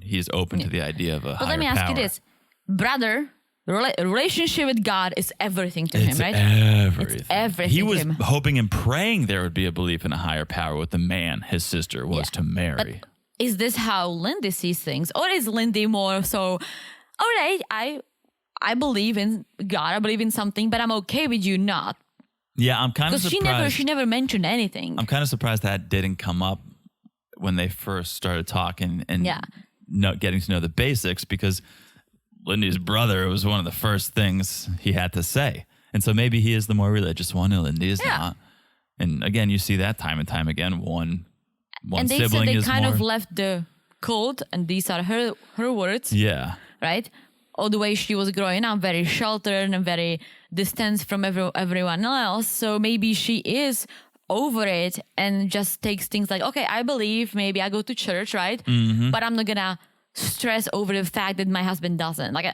he's open to the idea of a higher power. But let me ask you this. Brother, relationship with God is everything to him, right? Everything. It's everything. He was hoping and praying there would be a belief in a higher power with the man his sister was to marry. But is this how Lindy sees things? Or is Lindy more so, all right, I believe in God, I believe in something, but I'm okay with you not? Yeah, I'm kind of surprised. Because she never mentioned anything. I'm kind of surprised that didn't come up when they first started talking and getting to know the basics, because Lindy's brother, it was one of the first things he had to say. And so maybe he is the more religious one and Lindy is not. And again, you see that time and time again. One and they sibling said they is kind more, of left the cult, and these are her words. Yeah. Right? All the way she was growing up, very sheltered and very distant from everyone else. So maybe she is over it and just takes things like, okay, I believe, maybe I go to church, right? Mm-hmm. But I'm not gonna stress over the fact that my husband doesn't. Like,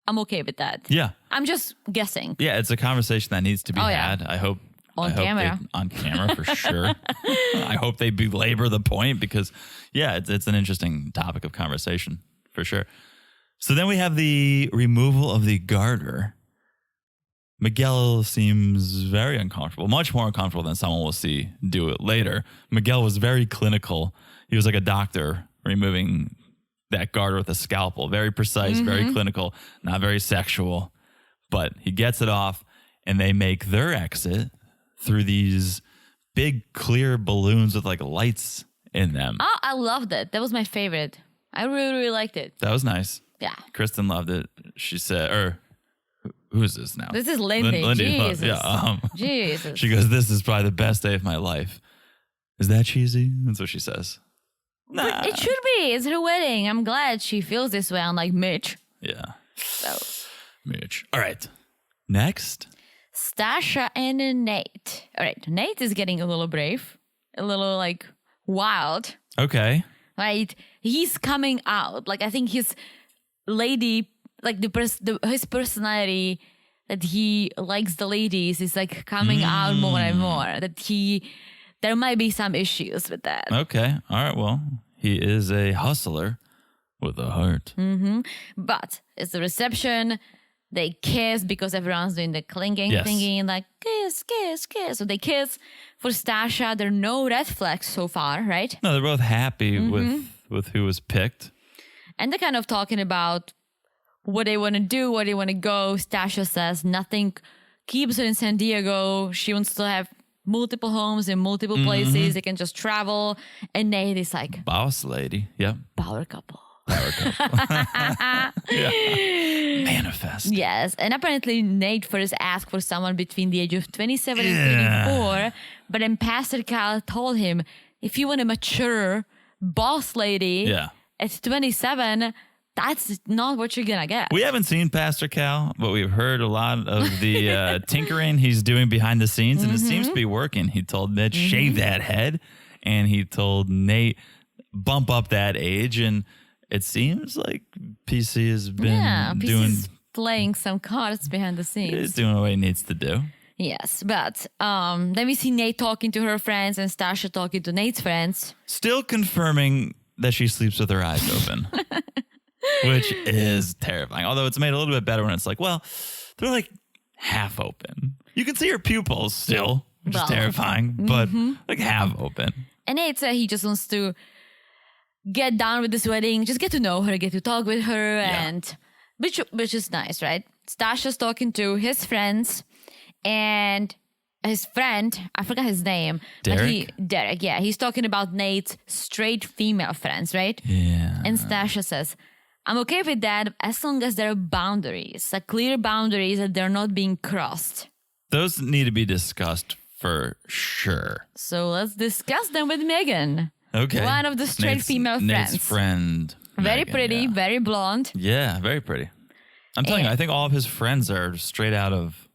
I'm okay with that. Yeah. I'm just guessing. Yeah, it's a conversation that needs to be had. I hope on camera. On camera for sure. I hope they belabor the point because, it's an interesting topic of conversation for sure. So then we have the removal of the garter. Miguel seems very uncomfortable, much more uncomfortable than someone will see do it later. Miguel was very clinical. He was like a doctor removing that garter with a scalpel. Very precise, very clinical, not very sexual. But he gets it off, and they make their exit through these big clear balloons with like lights in them. Oh, I loved it. That was my favorite. I really, really liked it. That was nice. Yeah. Kristen loved it. She said, who is this now? This is Lindy. Jesus. Jesus. She goes, this is probably the best day of my life. Is that cheesy? That's what she says. Nah. But it should be. It's her wedding. I'm glad she feels this way, unlike Mitch. Yeah. So. Mitch. All right. Next. Stasha and Nate. All right. Nate is getting a little brave. A little, like, wild. Okay. Right? He's coming out. Like, I think his lady, like, his personality that he likes the ladies is, like, coming out more and more. That there might be some issues with that. Okay. All right. Well, he is a hustler with a heart. Mm-hmm. But it's the reception. They kiss because everyone's doing the clinging, thinking like, kiss, kiss, kiss. So they kiss. For Stasha, there are no red flags so far, right? No, they're both happy with who was picked. And they're kind of talking about what they want to do, where they want to go. Stasha says nothing keeps her in San Diego. She wants to have multiple homes in multiple places. They can just travel. And Nate is like, boss lady. Yep. Power couple. Manifest. Yes. And apparently Nate first asked for someone between the age of 27 and 34. But then Pastor Cal told him, if you want a mature boss lady at 27, that's not what you're going to get. We haven't seen Pastor Cal, but we've heard a lot of the tinkering he's doing behind the scenes, and it seems to be working. He told Mitch, shave that head, and he told Nate, bump up that age, and it seems like PC has been PC's playing some cards behind the scenes. He's doing what he needs to do. Yes, but then we see Nate talking to her friends and Stasha talking to Nate's friends. Still confirming that she sleeps with her eyes open, which is terrifying. Although it's made a little bit better when it's like, well, they're like half open. You can see her pupils still, which is terrifying, but like half open. And Nate said he just wants to get down with this wedding, just get to know her, get to talk with her, and which is nice, right? Stasha's talking to his friends. And his friend, I forgot his name. Derek? Derek, yeah. He's talking about Nate's straight female friends, right? Yeah. And Stasha says, I'm okay with that as long as there are boundaries, like clear boundaries that they're not being crossed. Those need to be discussed for sure. So let's discuss them with Megan. Okay. One of the straight female friends. Nate's friend. Very Megan, pretty, very blonde. Yeah, very pretty. I'm telling you, I think all of his friends are straight out of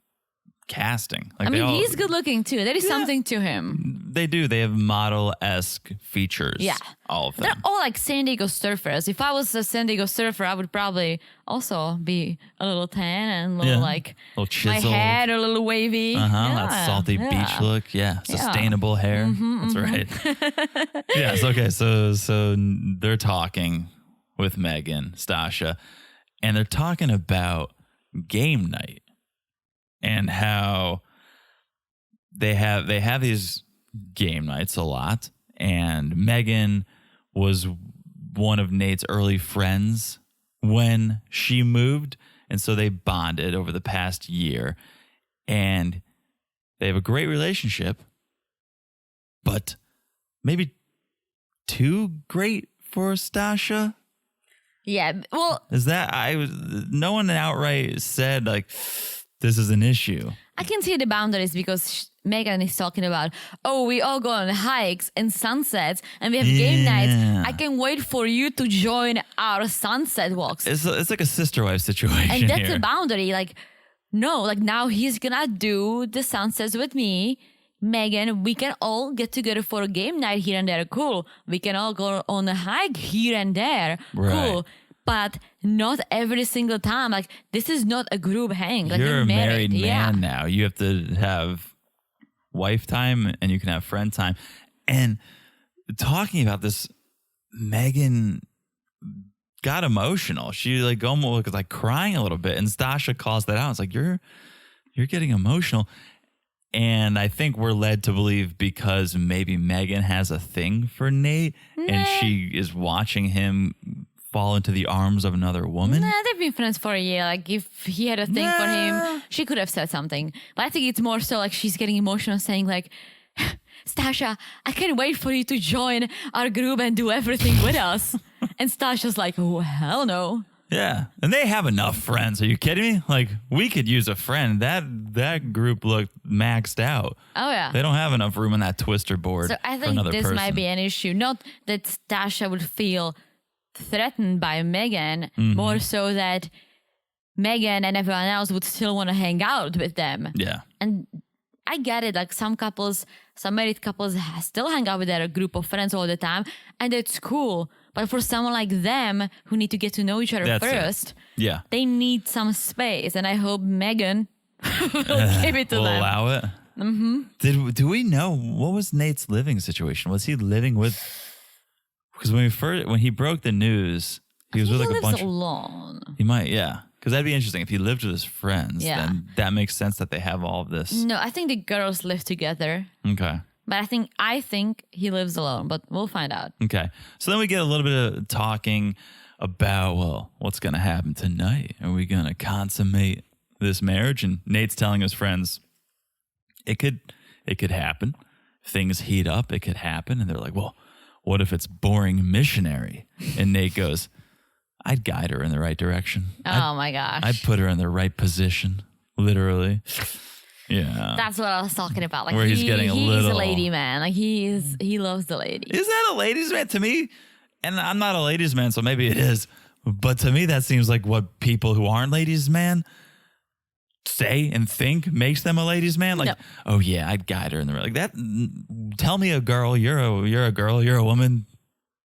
casting. Like he's good looking too. There is something to him. They do. They have model-esque features. Yeah. All of them. They're all like San Diego surfers. If I was a San Diego surfer, I would probably also be a little tan and a little like little my chiseled. head a little wavy. That salty beach look. Yeah. Sustainable hair. That's right. Yes. Okay. So they're talking with Megan, Stasha, and they're talking about game night. And how they have these game nights a lot. And Megan was one of Nate's early friends when she moved. And so they bonded over the past year. And they have a great relationship. But maybe too great for Stasha? Yeah. Well, Is that no one outright said like this is an issue. I can see the boundaries because Megan is talking about, we all go on hikes and sunsets and we have game nights. I can wait for you to join our sunset walks. It's like a sister wife situation. And that's here. a boundary. Like, no, like now he's gonna do the sunsets with me. Megan, we can all get together for a game night here and there. Cool. We can all go on a hike here and there. Right. Cool. But not every single time. Like, this is not a group hang. Like, You're a married yeah. man now. You have to have wife time and you can have friend time. And talking about this, Megan got emotional. She like almost was like crying a little bit. And Stasha calls that out. It's like, you're getting emotional. And I think we're led to believe because maybe Megan has a thing for Nate and she is watching him fall into the arms of another woman. Nah, they've been friends for a year. Like, if he had a thing for him, she could have said something. But I think it's more so like she's getting emotional saying like, Stasha, I can't wait for you to join our group and do everything with us. And Stasha's like, oh, hell no. Yeah. And they have enough friends. Are you kidding me? Like, we could use a friend. That group looked maxed out. Oh, yeah. They don't have enough room on that twister board So I for think another this person. might be an issue. Not that Stasha would feel threatened by Megan, more so that Megan and everyone else would still want to hang out with them. Yeah. And I get it. Like some married couples still hang out with their group of friends all the time. And it's cool. But for someone like them who need to get to know each other That's it. first, Yeah. they need some space. And I hope Megan will give it to We'll them. allow it. Mm-hmm. Do we know what was Nate's living situation? Was he living with? Because when he broke the news, he was with like a bunch. Alone. He might, yeah. Because that'd be interesting if he lived with his friends. Yeah. Then that makes sense that they have all of this. No, I think the girls live together. Okay. But I think he lives alone, but we'll find out. Okay. So then we get a little bit of talking about, well, what's going to happen tonight? Are we going to consummate this marriage? And Nate's telling his friends, it could happen. If things heat up, it could happen. And they're like, well, what if it's boring missionary? And Nate goes, I'd guide her in the right direction. Oh my gosh. I'd put her in the right position, literally. Yeah. That's what I was talking about. Like Where he's getting a he's little- a lady man. Like he loves the lady. Is that a ladies' man to me? And I'm not a ladies' man, so maybe it is. But to me, that seems like what people who aren't ladies' man say and think makes them a ladies' man. Like, No. oh yeah, I'd guide her in the right. Like that. Tell me a girl, you're a girl, you're a woman.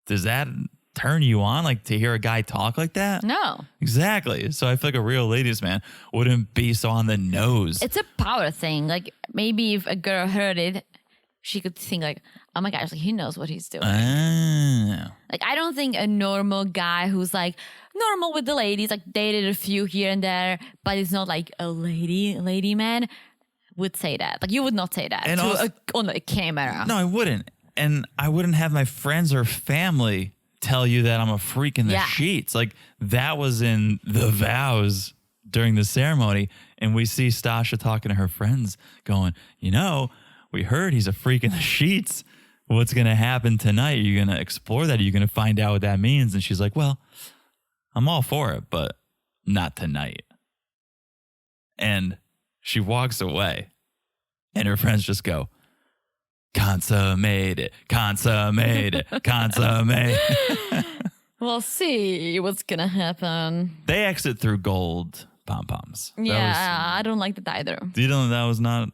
Does that turn you on, like to hear a guy talk like that? No. Exactly. So I feel like a real ladies man wouldn't be so on the nose. It's a power thing. Like maybe if a girl heard it, she could think like, oh my gosh, like he knows what he's doing. Like I don't think a normal guy who's like normal with the ladies, like dated a few here and there, but it's not like a lady man would say that. Like you would not say that And on a camera. No, I wouldn't. And I wouldn't have my friends or family tell you that I'm a freak in the sheets. Like that was in the vows during the ceremony. And we see Stasha talking to her friends going, we heard he's a freak in the sheets. What's going to happen tonight? Are you going to explore that? Are you going to find out what that means? And she's like, well, I'm all for it, but not tonight. And she walks away and her friends just go, consummate it, consummate it, consummate. We'll see what's going to happen. They exit through gold pom-poms. Yeah, I don't like that either. You don't know that was not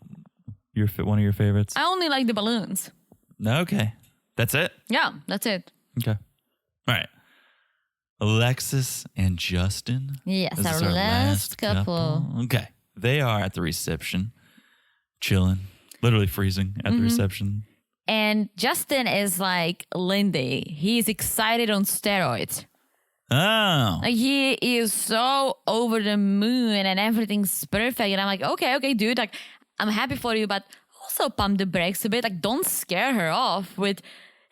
one of your favorites? I only like the balloons. Okay. That's it? Yeah, that's it. Okay. All right. Alexis and Justin. Yes, This is our last couple. Okay. They are at the reception, chilling, literally freezing at the reception. And Justin is like Lindy. He's excited on steroids. Oh. Like he is so over the moon and everything's perfect. And I'm like, okay, dude. Like I'm happy for you, but also pump the brakes a bit. Like don't scare her off with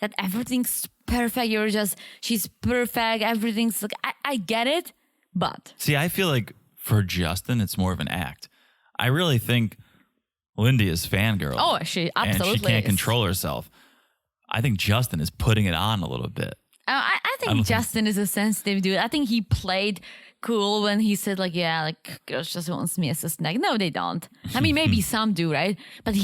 that everything's perfect. She's perfect. Everything's like, I get it, but. See, I feel like for Justin, it's more of an act. I really think Lindy is fangirl. Oh, she absolutely and she can't is. control herself. I think Justin is putting it on a little bit. I think Justin is a sensitive dude. I think he played cool when he said like, yeah, like girls just wants me as a snack. No, they don't. I mean, maybe some do, right? But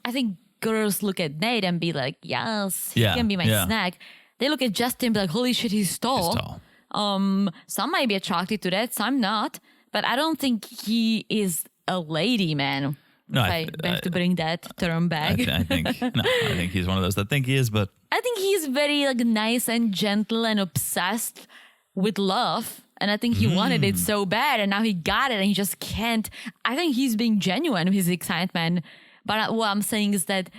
I think girls look at Nate and be like, yes, he can be my snack. They look at Justin and be like, holy shit, he's tall. He's tall. Some might be attracted to that, some not. But I don't think he is a lady man. No, I have to bring that term back. I think he's one of those that think he is, but I think he's very like nice and gentle and obsessed with love. And I think he wanted it so bad and now he got it and he just can't. I think he's being genuine with his excitement. But what I'm saying is that,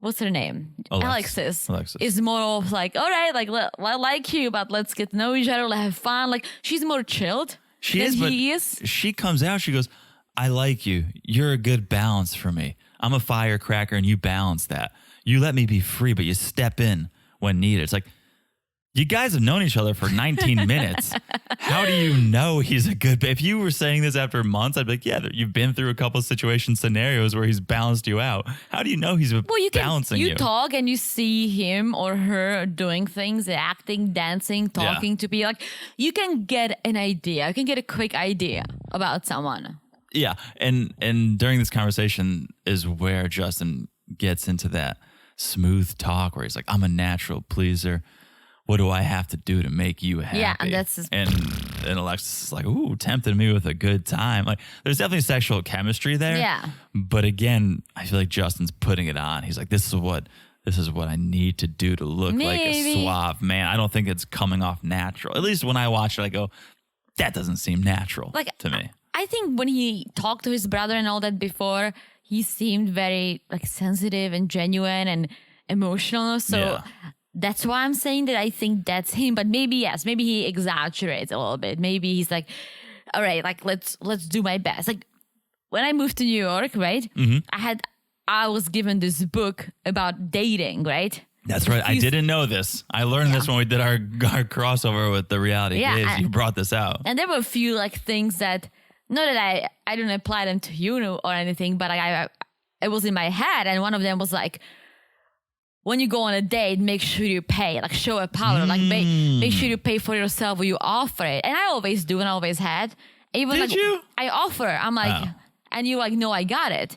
what's her name? Alexis is more of like, all right, like, I like you, but let's get to know each other, let's have fun. Like, she's more chilled than he is. She comes out, she goes, I like you. You're a good balance for me. I'm a firecracker and you balance that. You let me be free, but you step in when needed. It's like, you guys have known each other for 19 minutes. How do you know he's a good... If you were saying this after months, I'd be like, yeah, you've been through a couple of scenarios where he's balanced you out. How do you know he's balancing you? You talk and you see him or her doing things, acting, dancing, talking to people. Like, you can get an idea. You can get a quick idea about someone. Yeah, and during this conversation is where Justin gets into that smooth talk where he's like, I'm a natural pleaser. What do I have to do to make you happy? Yeah, and that's and Alexis is like, ooh, tempted me with a good time. Like, there's definitely sexual chemistry there. Yeah. But again, I feel like Justin's putting it on. He's like, this is what I need to do to look like a suave man. I don't think it's coming off natural. At least when I watch it, I go, that doesn't seem natural to me. I think when he talked to his brother and all that before, he seemed very like sensitive and genuine and emotional. So that's why I'm saying that I think that's him. But maybe he exaggerates a little bit. Maybe he's like, all right, like let's do my best. Like when I moved to New York, right? Mm-hmm. I was given this book about dating, right? That's right. I didn't know this. I learned this when we did our crossover with the reality gaze. You brought this out. And there were a few like things that, not that I didn't apply them to you or anything, but it was in my head. And one of them was like, when you go on a date, make sure you pay, like show a power, like make sure you pay for yourself when you offer it. And I always do and I always had. Even Did you? I offer. I'm like, and you're like, no, I got it.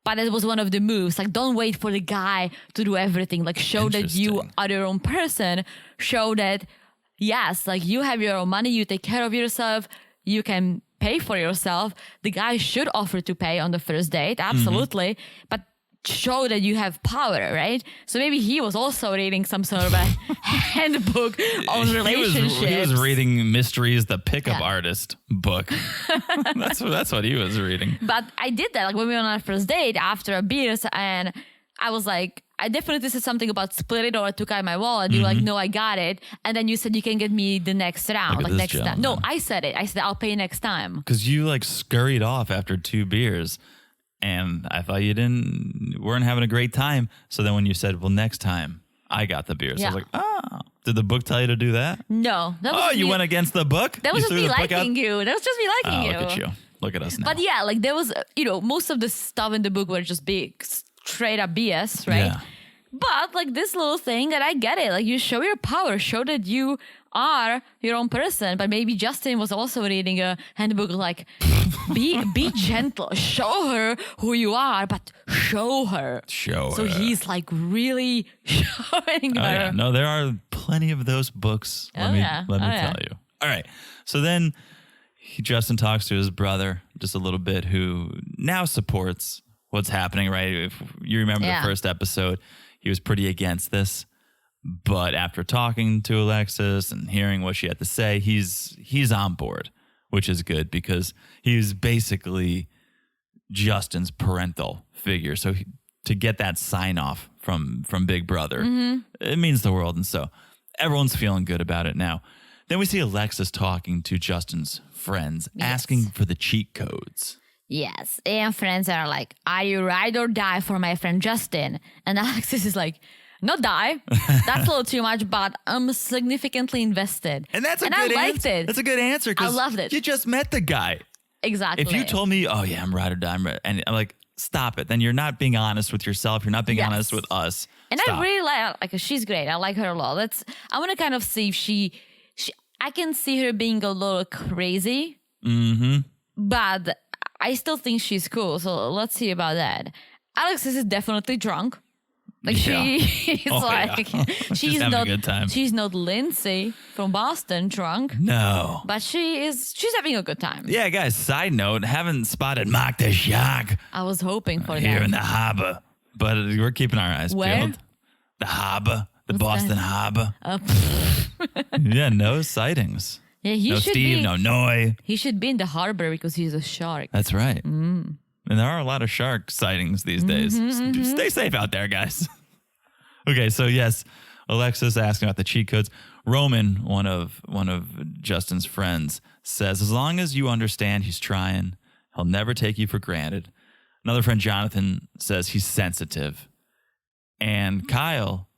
But it was one of the moves. Like, don't wait for the guy to do everything. Like, show that you are your own person. Show that, yes, like you have your own money. You take care of yourself. You can pay for yourself. The guy should offer to pay on the first date. Absolutely. But show that you have power, right? So maybe he was also reading some sort of a handbook on relationships. He was reading Mysteries, the Pickup Artist book. That's what he was reading. But I did that, like when we were on our first date after a beer, and I was like, I definitely said something about split it, or I took out my wallet. You were like, no, I got it. And then you said you can get me the next round, like next time. No, I said it. I said I'll pay next time. Because you like scurried off after 2 beers, and I thought you weren't having a great time. So then when you said, well, next time I got the beer, so I was like, oh, did the book tell you to do that? No. That was you went against the book? That was just me liking you. That was just me liking you. Look at you. Look at us now. But yeah, like there was, most of the stuff in the book were just big, straight up BS, right? Yeah. But like this little thing that I get it, like you show your power, show that you are your own person. But maybe Justin was also reading a handbook like be gentle, show her who you are, but show her. So he's like really showing her. Yeah. No, there are plenty of those books. Let me tell you. All right. So then Justin talks to his brother just a little bit, who now supports what's happening, right? If you remember the first episode, he was pretty against this. But after talking to Alexis and hearing what she had to say, he's on board, which is good because he's basically Justin's parental figure. So to get that sign off from Big Brother, it means the world. And so everyone's feeling good about it now. Then we see Alexis talking to Justin's friends, asking for the cheat codes. Yes, and friends are like, are you ride or die for my friend Justin? And Alexis is like, not die. That's a little too much, but I'm significantly invested. And that's a good I liked answer. it. That's a good answer. I loved it. You just met the guy. Exactly. If you told me, oh yeah, I'm ride or die, and I'm like, stop it. Then you're not being honest with yourself. You're not being honest with us. And Stop. I really like she's great. I like her a lot. I want to kind of see if I can see her being a little crazy. But I still think she's cool. So let's see about that. Alexis is definitely drunk. Like she's she's having not a good time. She's not Lindsay from Boston drunk. No. But she's having a good time. Yeah, guys, side note, haven't spotted Mark the Shark I was hoping for here that. in the harbor. But we're keeping our eyes Where? peeled. The harbor. The What's Boston that? Harbor. Yeah, no sightings. Yeah, he No should Steve, be. no Noy. He should be in the harbor because he's a shark. That's right. And there are a lot of shark sightings these days. Stay safe out there, guys. Okay, so yes, Alexis asking about the cheat codes. Roman, one of Justin's friends, says, as long as you understand he's trying, he'll never take you for granted. Another friend, Jonathan, says he's sensitive. And Kyle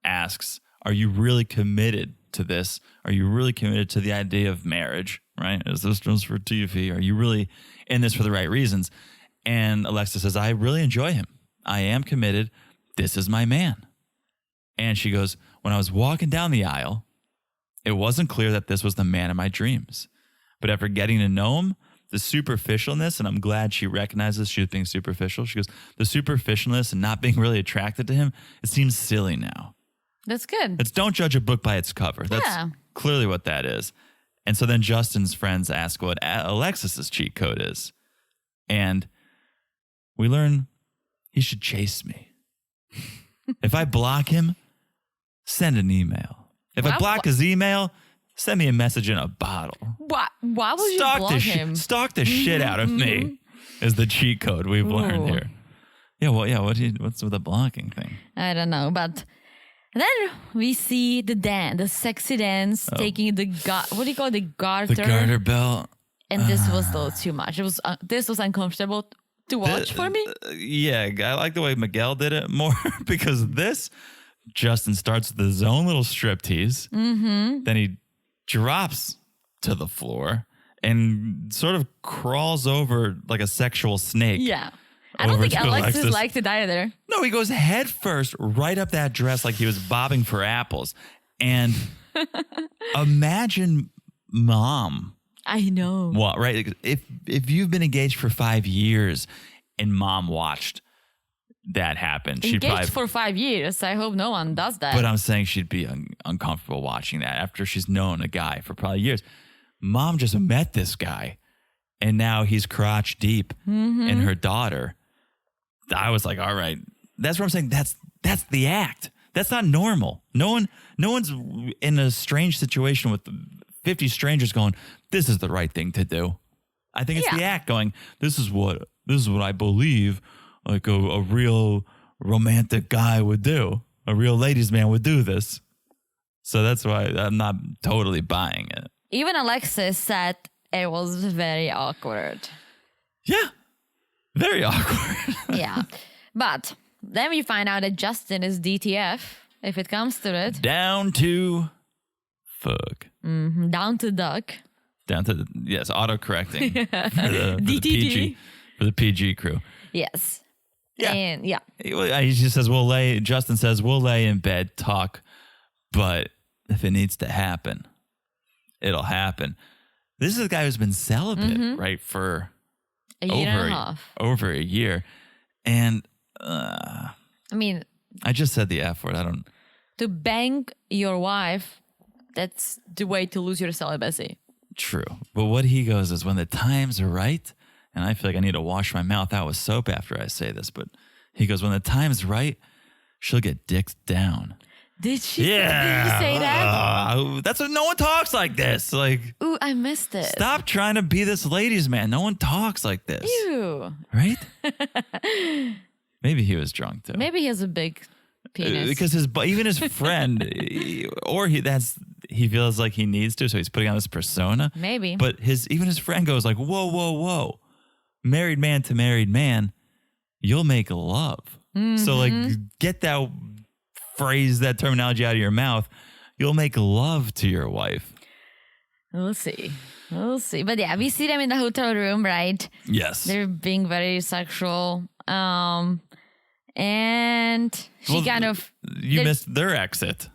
asks, are you really committed to this? Are you really committed to the idea of marriage, right? Is this just for TV? Are you really in this for the right reasons? And Alexis says, I really enjoy him. I am committed. This is my man. And she goes, when I was walking down the aisle, it wasn't clear that this was the man of my dreams. But after getting to know him, the superficialness, and I'm glad she recognizes she was being superficial. She goes, the superficialness and not being really attracted to him, it seems silly now. That's good. It's don't judge a book by its cover. That's clearly what that is. And so then Justin's friends ask what Alexis's cheat code is. And we learn he should chase me. If I block him, send an email. If I block his email, send me a message in a bottle. Why would you block him? Stalk the shit out of me is the cheat code we've learned here. Yeah, well, yeah. What's with the blocking thing? I don't know, but then we see the dance, the sexy dance, taking the what do you call it, the garter? The garter belt. And this was a little too much. It was this was uncomfortable to watch for me. Yeah, I like the way Miguel did it more because Justin starts with his own little striptease. Then he drops to the floor and sort of crawls over like a sexual snake. Yeah. I don't think Alexis liked it either. No, he goes head first right up that dress like he was bobbing for apples. And imagine mom. I know. What, right? If you've been engaged for 5 years and mom watched that happen, she'd probably for 5 years. I hope no one does that. But I'm saying she'd be uncomfortable watching that after she's known a guy for probably years. Mom just met this guy, and now he's crotch deep in her daughter. I was like, all right, that's what I'm saying. That's the act. That's not normal. No one's in a strange situation with 50 strangers going, this is the right thing to do. I think it's the act going, this is what I believe like a real romantic guy would do. A real ladies' man would do this. So that's why I'm not totally buying it. Even Alexis said it was very awkward. Yeah. Very awkward. Yeah. But then we find out that Justin is DTF, if it comes to it. Down to fuck. Mm-hmm. Down to duck. Down to, yes, auto-correcting DTG. For the PG crew. Yes. Yeah. And yeah. He just says, Justin says, we'll lay in bed, talk, but if it needs to happen, it'll happen. This is a guy who's been celibate, right, for a year and a half. Over a year. And I mean, I just said the F word. I don't. To bang your wife, that's the way to lose your celibacy. True. But what he goes is when the times are right, and I feel like I need to wash my mouth out with soap after I say this, but he goes, when the time's right, she'll get dicked down. Did she? Yeah. Did he say that? That's what, no one talks like this. Like, Ooh, I missed it. stop trying to be this ladies' man. No one talks like this. Ew. Right? Maybe he was drunk too. Maybe he has a big penis. Because even his friend, he feels like he needs to, so he's putting on this persona. Maybe. But even his friend goes like, whoa, whoa, whoa. Married man to married man, you'll make love. So like, get that phrase, that terminology out of your mouth. You'll make love to your wife. We'll see. But yeah, we see them in the hotel room, right? Yes. They're being very sexual. And she You missed their exit.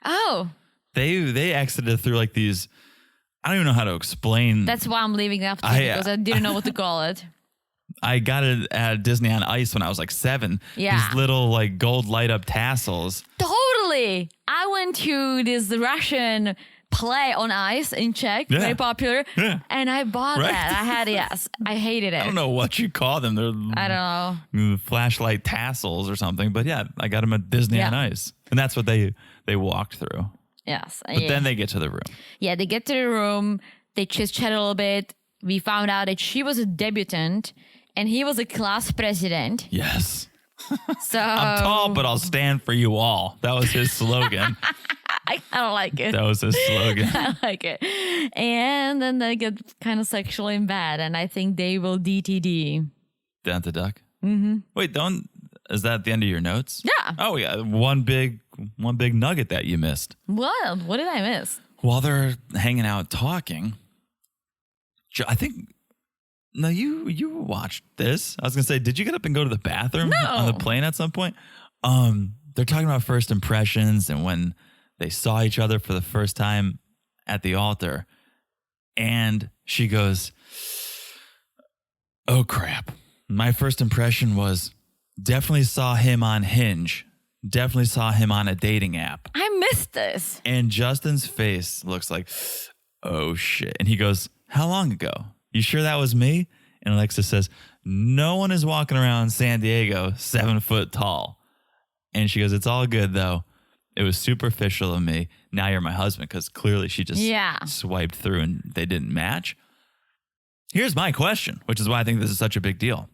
Oh. They exited through like these, I don't even know how to explain. That's why I'm leaving after because I didn't know what to call it. I got it at Disney on Ice when I was like 7. Yeah. These little like gold light up tassels. Totally. I went to this Russian play on ice in Czech, very popular. Yeah. And I bought that. I hated it. I don't know what you call them. They're I don't know. Flashlight tassels or something. But yeah, I got them at Disney on Ice. And that's what they walked through. Yes. But then they get to the room. Yeah, they get to the room. They chat a little bit. We found out that she was a debutante and he was a class president. Yes. So I'm tall, but I'll stand for you all. That was his slogan. I don't like it. That was his slogan. I like it. And then they get kind of sexual in bed, and I think they will DTD. Down to duck? Mm-hmm. Wait, is that at the end of your notes? Yeah. Oh, yeah. One big nugget that you missed. What? What did I miss? While they're hanging out talking, I think, no, you watched this. I was going to say, did you get up and go to the bathroom on the plane at some point? They're talking about first impressions and when they saw each other for the first time at the altar. And she goes, oh, crap. My first impression was definitely saw him on Hinge. Definitely saw him on a dating app. I missed this. And Justin's face looks like, oh, shit. And he goes, how long ago? You sure that was me? And Alexis says, no one is walking around San Diego 7 foot tall. And she goes, it's all good, though. It was superficial of me. Now you're my husband, because clearly she just swiped through and they didn't match. Here's my question, which is why I think this is such a big deal.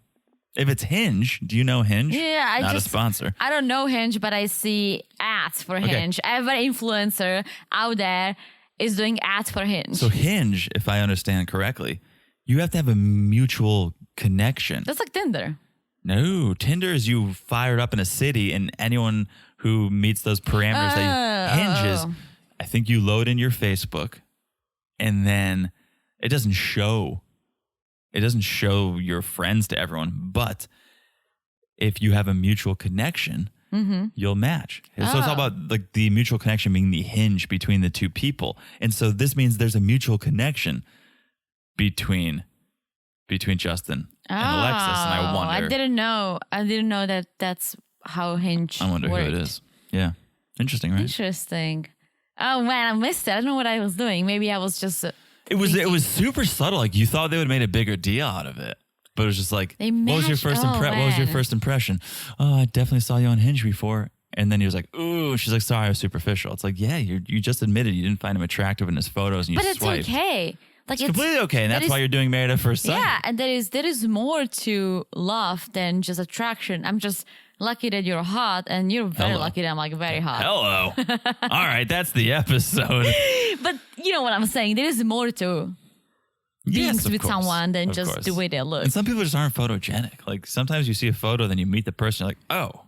If it's Hinge, do you know Hinge? Yeah, Not a sponsor. I don't know Hinge, but I see ads for Hinge. Every influencer out there is doing ads for Hinge. So Hinge, if I understand correctly, you have to have a mutual connection. That's like Tinder. No, Tinder is you fired up in a city and anyone who meets those parameters Hinge is, I think you load in your Facebook and then it doesn't show your friends to everyone. But if you have a mutual connection, you'll match. So it's all about like the mutual connection being the hinge between the two people. And so this means there's a mutual connection between Justin and Alexis. And I wonder. I didn't know that that's how Hinge I wonder worked. who it is. Yeah. Interesting, right? Interesting. Oh man, I missed it. I don't know what I was doing. Maybe I was just It was super subtle. Like you thought they would have made a bigger deal out of it. But it was just like, They what was your matched? first Oh, What was your man. first impression? Oh, I definitely saw you on Hinge before. And then he was like, ooh, she's like, sorry, I was superficial. It's like, yeah, you just admitted you didn't find him attractive in his photos and you But it's swiped. okay. Like It's completely okay. And that that's why is- you're doing Married at First Sight. Yeah, and there is more to love than just attraction. I'm just lucky that you're hot, and you're very Hello. lucky that I'm like very hot. Hello. All right, that's the episode. But you know what I'm saying? There is more to being Yes, of with course. someone than Of just course. the way they look. And some people just aren't photogenic. Like sometimes you see a photo, then you meet the person, you're like, oh,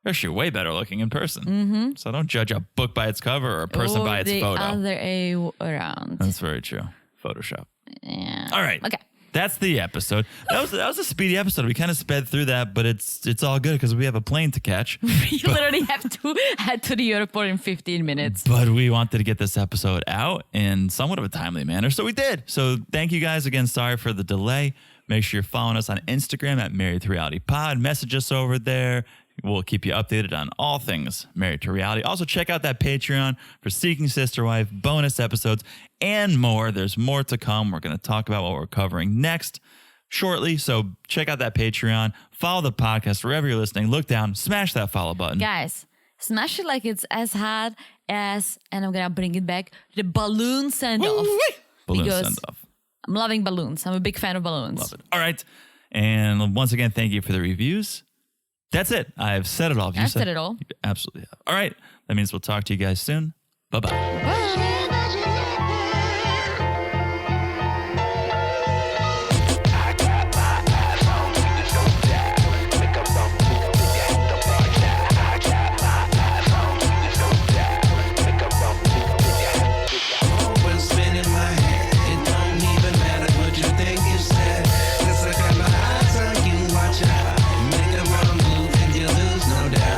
they're actually way better looking in person. Mm-hmm. So don't judge a book by its cover or a person Or by its the photo. other way around. That's very true. Photoshop. Yeah. All right. Okay. That's the episode. That was a speedy episode. We kind of sped through that, but it's all good because we have a plane to catch. You literally have to head to the airport in 15 minutes. But we wanted to get this episode out in somewhat of a timely manner, so we did. So thank you guys again. Sorry for the delay. Make sure you're following us on Instagram at Married to Reality Pod. Message us over there. We'll keep you updated on all things Married to Reality. Also, check out that Patreon for Seeking Sister Wife, bonus episodes, and more. There's more to come. We're going to talk about what we're covering next shortly. So check out that Patreon. Follow the podcast wherever you're listening. Look down, smash that follow button. Guys, smash it like it's as hot as, and I'm going to bring it back, the balloon send-off. Balloon Because send off. I'm loving balloons. I'm a big fan of balloons. Love it. All right. And once again, thank you for the reviews. That's it. I've said it all. I've said it all. You absolutely have. All right. That means we'll talk to you guys soon. Bye-bye. Bye.